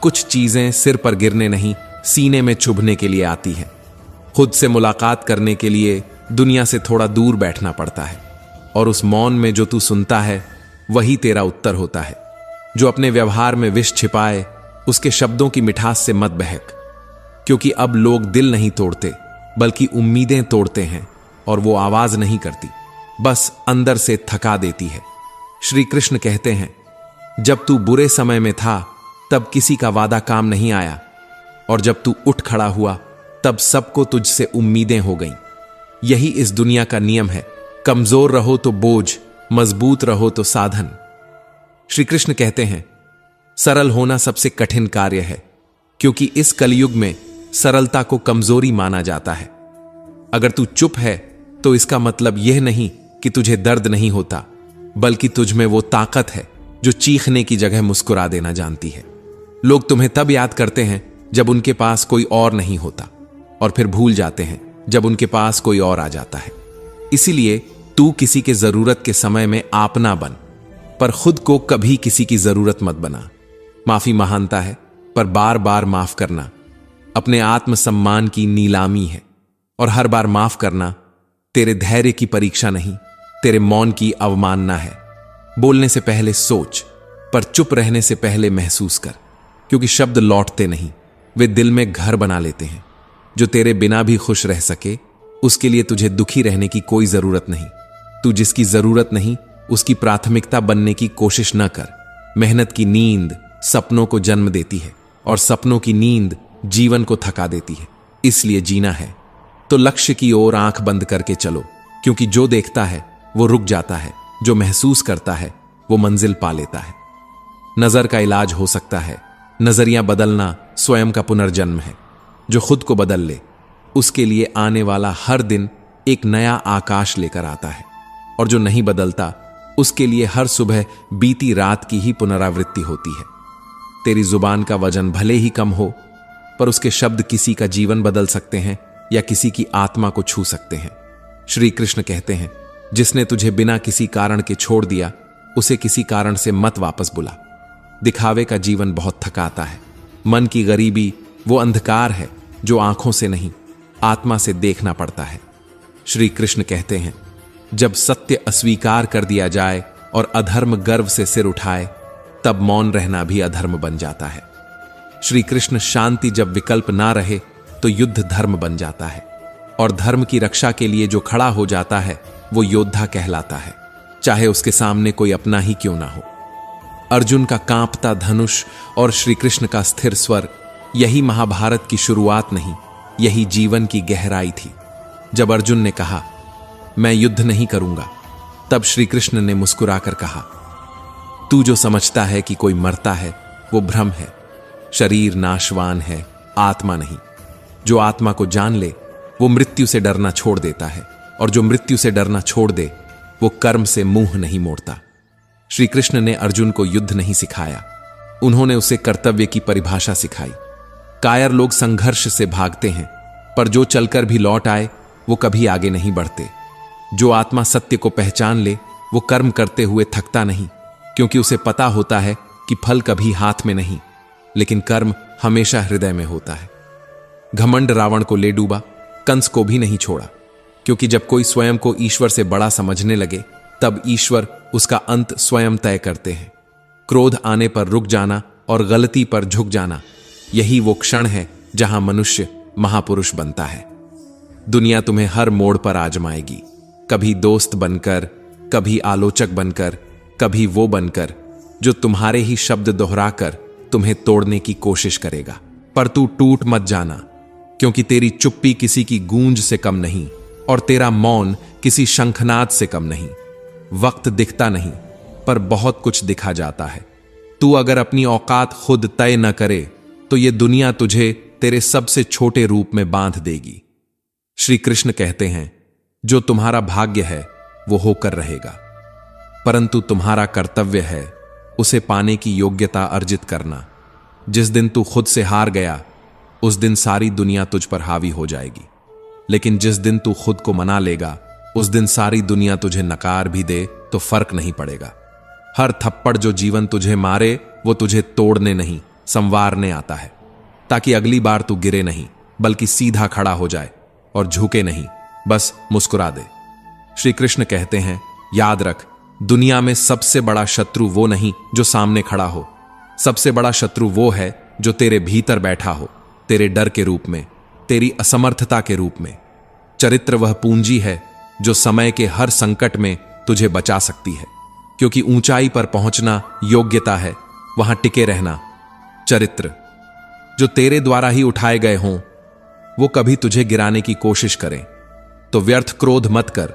Speaker 1: कुछ चीजें सिर पर गिरने नहीं, सीने में चुभने के लिए आती है। खुद से मुलाकात करने के लिए दुनिया से थोड़ा दूर बैठना पड़ता है, और उस मौन में जो तू सुनता है वही तेरा उत्तर होता है। जो अपने व्यवहार में विष छिपाए उसके शब्दों की मिठास से मत बहक, क्योंकि अब लोग दिल नहीं तोड़ते बल्कि उम्मीदें तोड़ते हैं, और वो आवाज नहीं करती, बस अंदर से थका देती है। श्री कृष्ण कहते हैं, जब तू बुरे समय में था तब किसी का वादा काम नहीं आया, और जब तू उठ खड़ा हुआ तब सबको तुझसे उम्मीदें हो गईं। यही इस दुनिया का नियम है, कमजोर रहो तो बोझ, मजबूत रहो तो साधन। श्री कृष्ण कहते हैं, सरल होना सबसे कठिन कार्य है, क्योंकि इस कलयुग में सरलता को कमजोरी माना जाता है। अगर तू चुप है तो इसका मतलब यह नहीं कि तुझे दर्द नहीं होता, बल्कि तुझ में वो ताकत है जो चीखने की जगह मुस्कुरा देना जानती है। लोग तुम्हें तब याद करते हैं जब उनके पास कोई और नहीं होता, और फिर भूल जाते हैं जब उनके पास कोई और आ जाता है। इसीलिए तू किसी के जरूरत के समय में आपना बन, पर खुद को कभी किसी की जरूरत मत बना। माफी महानता है, पर बार बार माफ करना अपने आत्मसम्मान की नीलामी है, और हर बार माफ करना तेरे धैर्य की परीक्षा नहीं, तेरे मौन की अवमानना है। बोलने से पहले सोच, पर चुप रहने से पहले महसूस कर, क्योंकि शब्द लौटते नहीं, वे दिल में घर बना लेते हैं। जो तेरे बिना भी खुश रह सके उसके लिए तुझे दुखी रहने की कोई जरूरत नहीं। तू जिसकी जरूरत नहीं उसकी प्राथमिकता बनने की कोशिश न कर। मेहनत की नींद सपनों को जन्म देती है, और सपनों की नींद जीवन को थका देती है। इसलिए जीना है तो लक्ष्य की ओर आंख बंद करके चलो, क्योंकि जो देखता है वो रुक जाता है, जो महसूस करता है वो मंजिल पा लेता है। नजर का इलाज हो सकता है, नजरिया बदलना स्वयं का पुनर्जन्म है। जो खुद को बदल ले उसके लिए आने वाला हर दिन एक नया आकाश लेकर आता है, और जो नहीं बदलता उसके लिए हर सुबह बीती रात की ही पुनरावृत्ति होती है। तेरी जुबान का वजन भले ही कम हो, पर उसके शब्द किसी का जीवन बदल सकते हैं या किसी की आत्मा को छू सकते हैं। श्री कृष्ण कहते हैं, जिसने तुझे बिना किसी कारण के छोड़ दिया उसे किसी कारण से मत वापस बुला। दिखावे का जीवन बहुत थकाता है। मन की गरीबी वो अंधकार है जो आंखों से नहीं आत्मा से देखना पड़ता है। श्री कृष्ण कहते हैं, जब सत्य अस्वीकार कर दिया जाए और अधर्म गर्व से सिर उठाए तब मौन रहना भी अधर्म बन जाता है। श्री कृष्ण, शांति जब विकल्प ना रहे तो युद्ध धर्म बन जाता है, और धर्म की रक्षा के लिए जो खड़ा हो जाता है वो योद्धा कहलाता है, चाहे उसके सामने कोई अपना ही क्यों ना हो। अर्जुन का कांपता धनुष और श्री कृष्ण का स्थिर स्वर, यही महाभारत की शुरुआत नहीं, यही जीवन की गहराई थी। जब अर्जुन ने कहा, मैं युद्ध नहीं करूंगा, तब श्री कृष्ण ने मुस्कुराकर कहा, तू जो समझता है कि कोई मरता है वो भ्रम है। शरीर नाशवान है, आत्मा नहीं। जो आत्मा को जान ले वो मृत्यु से डरना छोड़ देता है, और जो मृत्यु से डरना छोड़ दे वो कर्म से मुंह नहीं मोड़ता। श्री कृष्ण ने अर्जुन को युद्ध नहीं सिखाया, उन्होंने उसे कर्तव्य की परिभाषा सिखाई। कायर लोग संघर्ष से भागते हैं, पर जो चलकर भी लौट आए वो कभी आगे नहीं बढ़ते। जो आत्मा सत्य को पहचान ले वो कर्म करते हुए थकता नहीं, क्योंकि उसे पता होता है कि फल कभी हाथ में नहीं, लेकिन कर्म हमेशा हृदय में होता है। घमंड रावण को ले डूबा, कंस को भी नहीं छोड़ा, क्योंकि जब कोई स्वयं को ईश्वर से बड़ा समझने लगे तब ईश्वर उसका अंत स्वयं तय करते हैं। क्रोध आने पर रुक जाना और गलती पर झुक जाना, यही वो क्षण है जहां मनुष्य महापुरुष बनता है। दुनिया तुम्हें हर मोड़ पर आजमाएगी, कभी दोस्त बनकर, कभी आलोचक बनकर, कभी वो बनकर जो तुम्हारे ही शब्द दोहराकर तुम्हें तोड़ने की कोशिश करेगा। पर तू टूट मत जाना, क्योंकि तेरी चुप्पी किसी की गूंज से कम नहीं, और तेरा मौन किसी शंखनाद से कम नहीं। वक्त दिखता नहीं, पर बहुत कुछ दिखा जाता है। तू अगर अपनी औकात खुद तय न करे तो ये दुनिया तुझे तेरे सबसे छोटे रूप में बांध देगी। श्री कृष्ण कहते हैं, जो तुम्हारा भाग्य है वो होकर रहेगा, परंतु तुम्हारा कर्तव्य है उसे पाने की योग्यता अर्जित करना। जिस दिन तू खुद से हार गया उस दिन सारी दुनिया तुझ पर हावी हो जाएगी, लेकिन जिस दिन तू खुद को मना लेगा उस दिन सारी दुनिया तुझे नकार भी दे तो फर्क नहीं पड़ेगा। हर थप्पड़ जो जीवन तुझे मारे वो तुझे तोड़ने नहीं संवारने आता है, ताकि अगली बार तू गिरे नहीं बल्कि सीधा खड़ा हो जाए और झुके नहीं, बस मुस्कुरा दे। श्री कृष्ण कहते हैं, याद रख, दुनिया में सबसे बड़ा शत्रु वो नहीं जो सामने खड़ा हो, सबसे बड़ा शत्रु वो है जो तेरे भीतर बैठा हो, तेरे डर के रूप में, तेरी असमर्थता के रूप में। चरित्र वह पूंजी है जो समय के हर संकट में तुझे बचा सकती है, क्योंकि ऊंचाई पर पहुंचना योग्यता है, वहां टिके रहना चरित्र। जो तेरे द्वारा ही उठाए गए हों वो कभी तुझे गिराने की कोशिश करें तो व्यर्थ क्रोध मत कर,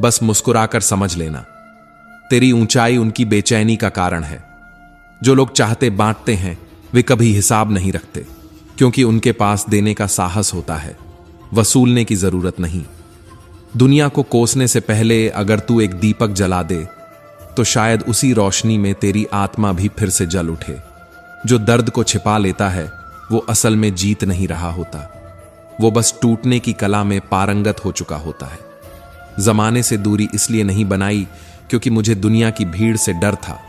Speaker 1: बस मुस्कुराकर समझ लेना तेरी ऊंचाई उनकी बेचैनी का कारण है। जो लोग चाहते बांटते हैं वे कभी हिसाब नहीं रखते, क्योंकि उनके पास देने का साहस होता है, वसूलने की जरूरत नहीं। दुनिया को कोसने से पहले अगर तू एक दीपक जला दे तो शायद उसी रोशनी में तेरी आत्मा भी फिर से जल उठे। जो दर्द को छिपा लेता है वो असल में जीत नहीं रहा होता, वो बस टूटने की कला में पारंगत हो चुका होता है। जमाने से दूरी इसलिए नहीं बनाई क्योंकि मुझे दुनिया की भीड़ से डर था,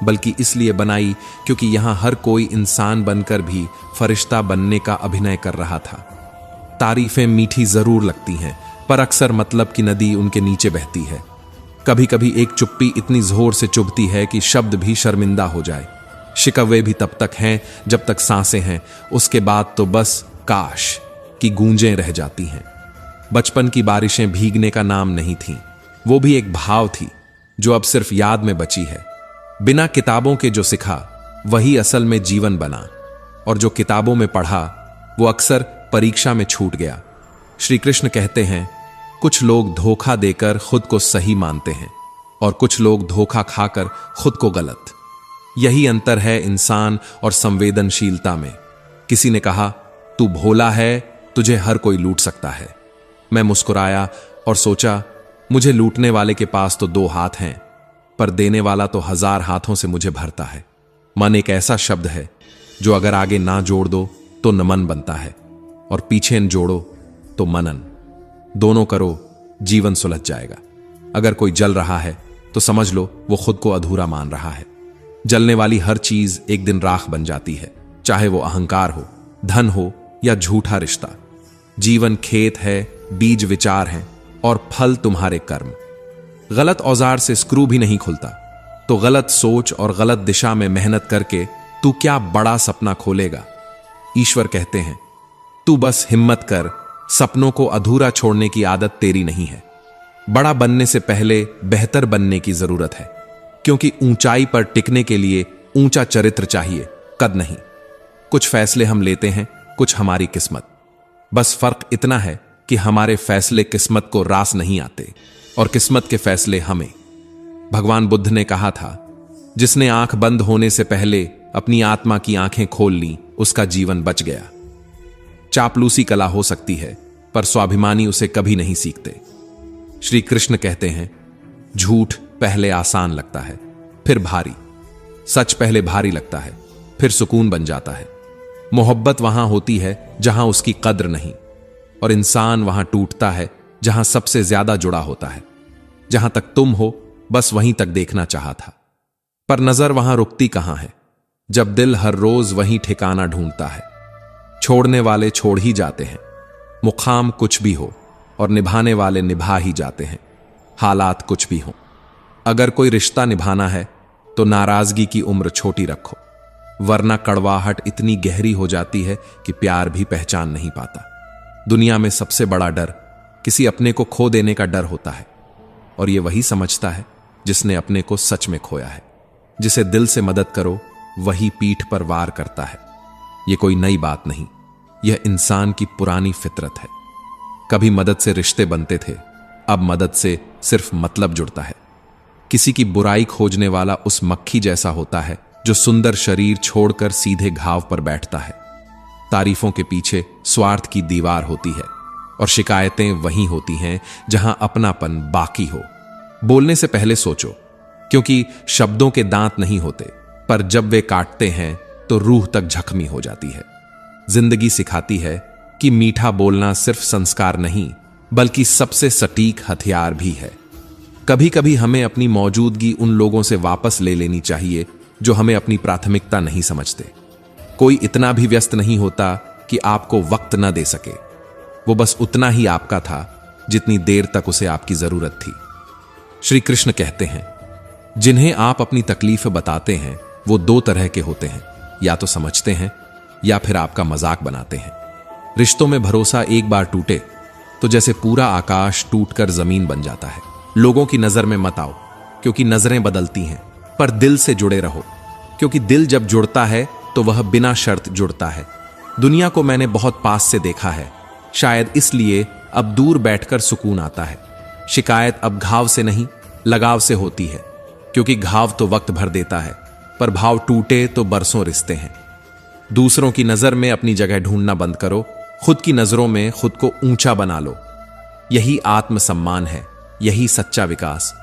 Speaker 1: बल्कि इसलिए बनाई क्योंकि यहां हर कोई इंसान बनकर भी फरिश्ता बनने का अभिनय कर रहा था। तारीफें मीठी जरूर लगती हैं, पर अक्सर मतलब की नदी उनके नीचे बहती है। कभी कभी एक चुप्पी इतनी जोर से चुभती है कि शब्द भी शर्मिंदा हो जाए। शिकवे भी तब तक हैं जब तक सांसें हैं, उसके बाद तो बस काश की गूंजें रह जाती हैं। बचपन की बारिशें भीगने का नाम नहीं थीं, वो भी एक भाव थी जो अब सिर्फ याद में बची है। बिना किताबों के जो सिखा वही असल में जीवन बना, और जो किताबों में पढ़ा वो अक्सर परीक्षा में छूट गया। श्री कृष्ण कहते हैं, कुछ लोग धोखा देकर खुद को सही मानते हैं और कुछ लोग धोखा खाकर खुद को गलत। यही अंतर है इंसान और संवेदनशीलता में। किसी ने कहा, तू भोला है, तुझे हर कोई लूट सकता है। मैं मुस्कुराया और सोचा, मुझे लूटने वाले के पास तो 2 हाथ हैं, पर देने वाला तो 1000 हाथों से मुझे भरता है। मन एक ऐसा शब्द है जो अगर आगे ना जोड़ दो तो नमन बनता है, और पीछे न जोड़ो तो मनन। दोनों करो, जीवन सुलझ जाएगा। अगर कोई जल रहा है तो समझ लो वो खुद को अधूरा मान रहा है। जलने वाली हर चीज एक दिन राख बन जाती है, चाहे वो अहंकार हो, धन हो या झूठा रिश्ता। जीवन खेत है, बीज विचार हैं और फल तुम्हारे कर्म। गलत औजार से स्क्रू भी नहीं खुलता, तो गलत सोच और गलत दिशा में मेहनत करके तू क्या बड़ा सपना खोलेगा। ईश्वर कहते हैं, तू बस हिम्मत कर, सपनों को अधूरा छोड़ने की आदत तेरी नहीं है। बड़ा बनने से पहले बेहतर बनने की जरूरत है, क्योंकि ऊंचाई पर टिकने के लिए ऊंचा चरित्र चाहिए, कद नहीं। कुछ फैसले हम लेते हैं, कुछ हमारी किस्मत। बस फर्क इतना है कि हमारे फैसले किस्मत को रास नहीं आते और किस्मत के फैसले हमें। भगवान बुद्ध ने कहा था, जिसने आंख बंद होने से पहले अपनी आत्मा की आंखें खोल ली उसका जीवन बच गया। चापलूसी कला हो सकती है, पर स्वाभिमानी उसे कभी नहीं सीखते। श्री कृष्ण कहते हैं, झूठ पहले आसान लगता है, फिर भारी। सच पहले भारी लगता है, फिर सुकून बन जाता है। मोहब्बत वहां होती है जहां उसकी कद्र नहीं, और इंसान वहां टूटता है जहां सबसे ज्यादा जुड़ा होता है। जहां तक तुम हो बस वहीं तक देखना चाहा था, पर नजर वहां रुकती कहां है जब दिल हर रोज वहीं ठिकाना ढूंढता है। छोड़ने वाले छोड़ ही जाते हैं, मुकाम कुछ भी हो, और निभाने वाले निभा ही जाते हैं, हालात कुछ भी हों। अगर कोई रिश्ता निभाना है तो नाराजगी की उम्र छोटी रखो, वरना कड़वाहट इतनी गहरी हो जाती है कि प्यार भी पहचान नहीं पाता। दुनिया में सबसे बड़ा डर किसी अपने को खो देने का डर होता है, और यह वही समझता है जिसने अपने को सच में खोया है। जिसे दिल से मदद करो वही पीठ पर वार करता है। यह कोई नई बात नहीं, यह इंसान की पुरानी फितरत है। कभी मदद से रिश्ते बनते थे, अब मदद से सिर्फ मतलब जुड़ता है। किसी की बुराई खोजने वाला उस मक्खी जैसा होता है जो सुंदर शरीर छोड़कर सीधे घाव पर बैठता है। तारीफों के पीछे स्वार्थ की दीवार होती है और शिकायतें वहीं होती हैं जहां अपनापन बाकी हो। बोलने से पहले सोचो, क्योंकि शब्दों के दांत नहीं होते, पर जब वे काटते हैं तो रूह तक जख्मी हो जाती है। जिंदगी सिखाती है कि मीठा बोलना सिर्फ संस्कार नहीं, बल्कि सबसे सटीक हथियार भी है। कभी कभी हमें अपनी मौजूदगी उन लोगों से वापस ले लेनी चाहिए जो हमें अपनी प्राथमिकता नहीं समझते। कोई इतना भी व्यस्त नहीं होता कि आपको वक्त न दे सके, वो बस उतना ही आपका था जितनी देर तक उसे आपकी जरूरत थी। श्री कृष्ण कहते हैं, जिन्हें आप अपनी तकलीफ बताते हैं वो दो तरह के होते हैं, या तो समझते हैं या फिर आपका मजाक बनाते हैं। रिश्तों में भरोसा एक बार टूटे तो जैसे पूरा आकाश टूटकर जमीन बन जाता है। लोगों की नजर में मत आओ, क्योंकि नजरें बदलती हैं, पर दिल से जुड़े रहो, क्योंकि दिल जब जुड़ता है तो वह बिना शर्त जुड़ता है। दुनिया को मैंने बहुत पास से देखा है, शायद इसलिए अब दूर बैठकर सुकून आता है। शिकायत अब घाव से नहीं, लगाव से होती है, क्योंकि घाव तो वक्त भर देता है, पर भाव टूटे तो बरसों रिश्ते हैं। दूसरों की नजर में अपनी जगह ढूंढना बंद करो, खुद की नजरों में खुद को ऊंचा बना लो। यही आत्मसम्मान है, यही सच्चा विकास।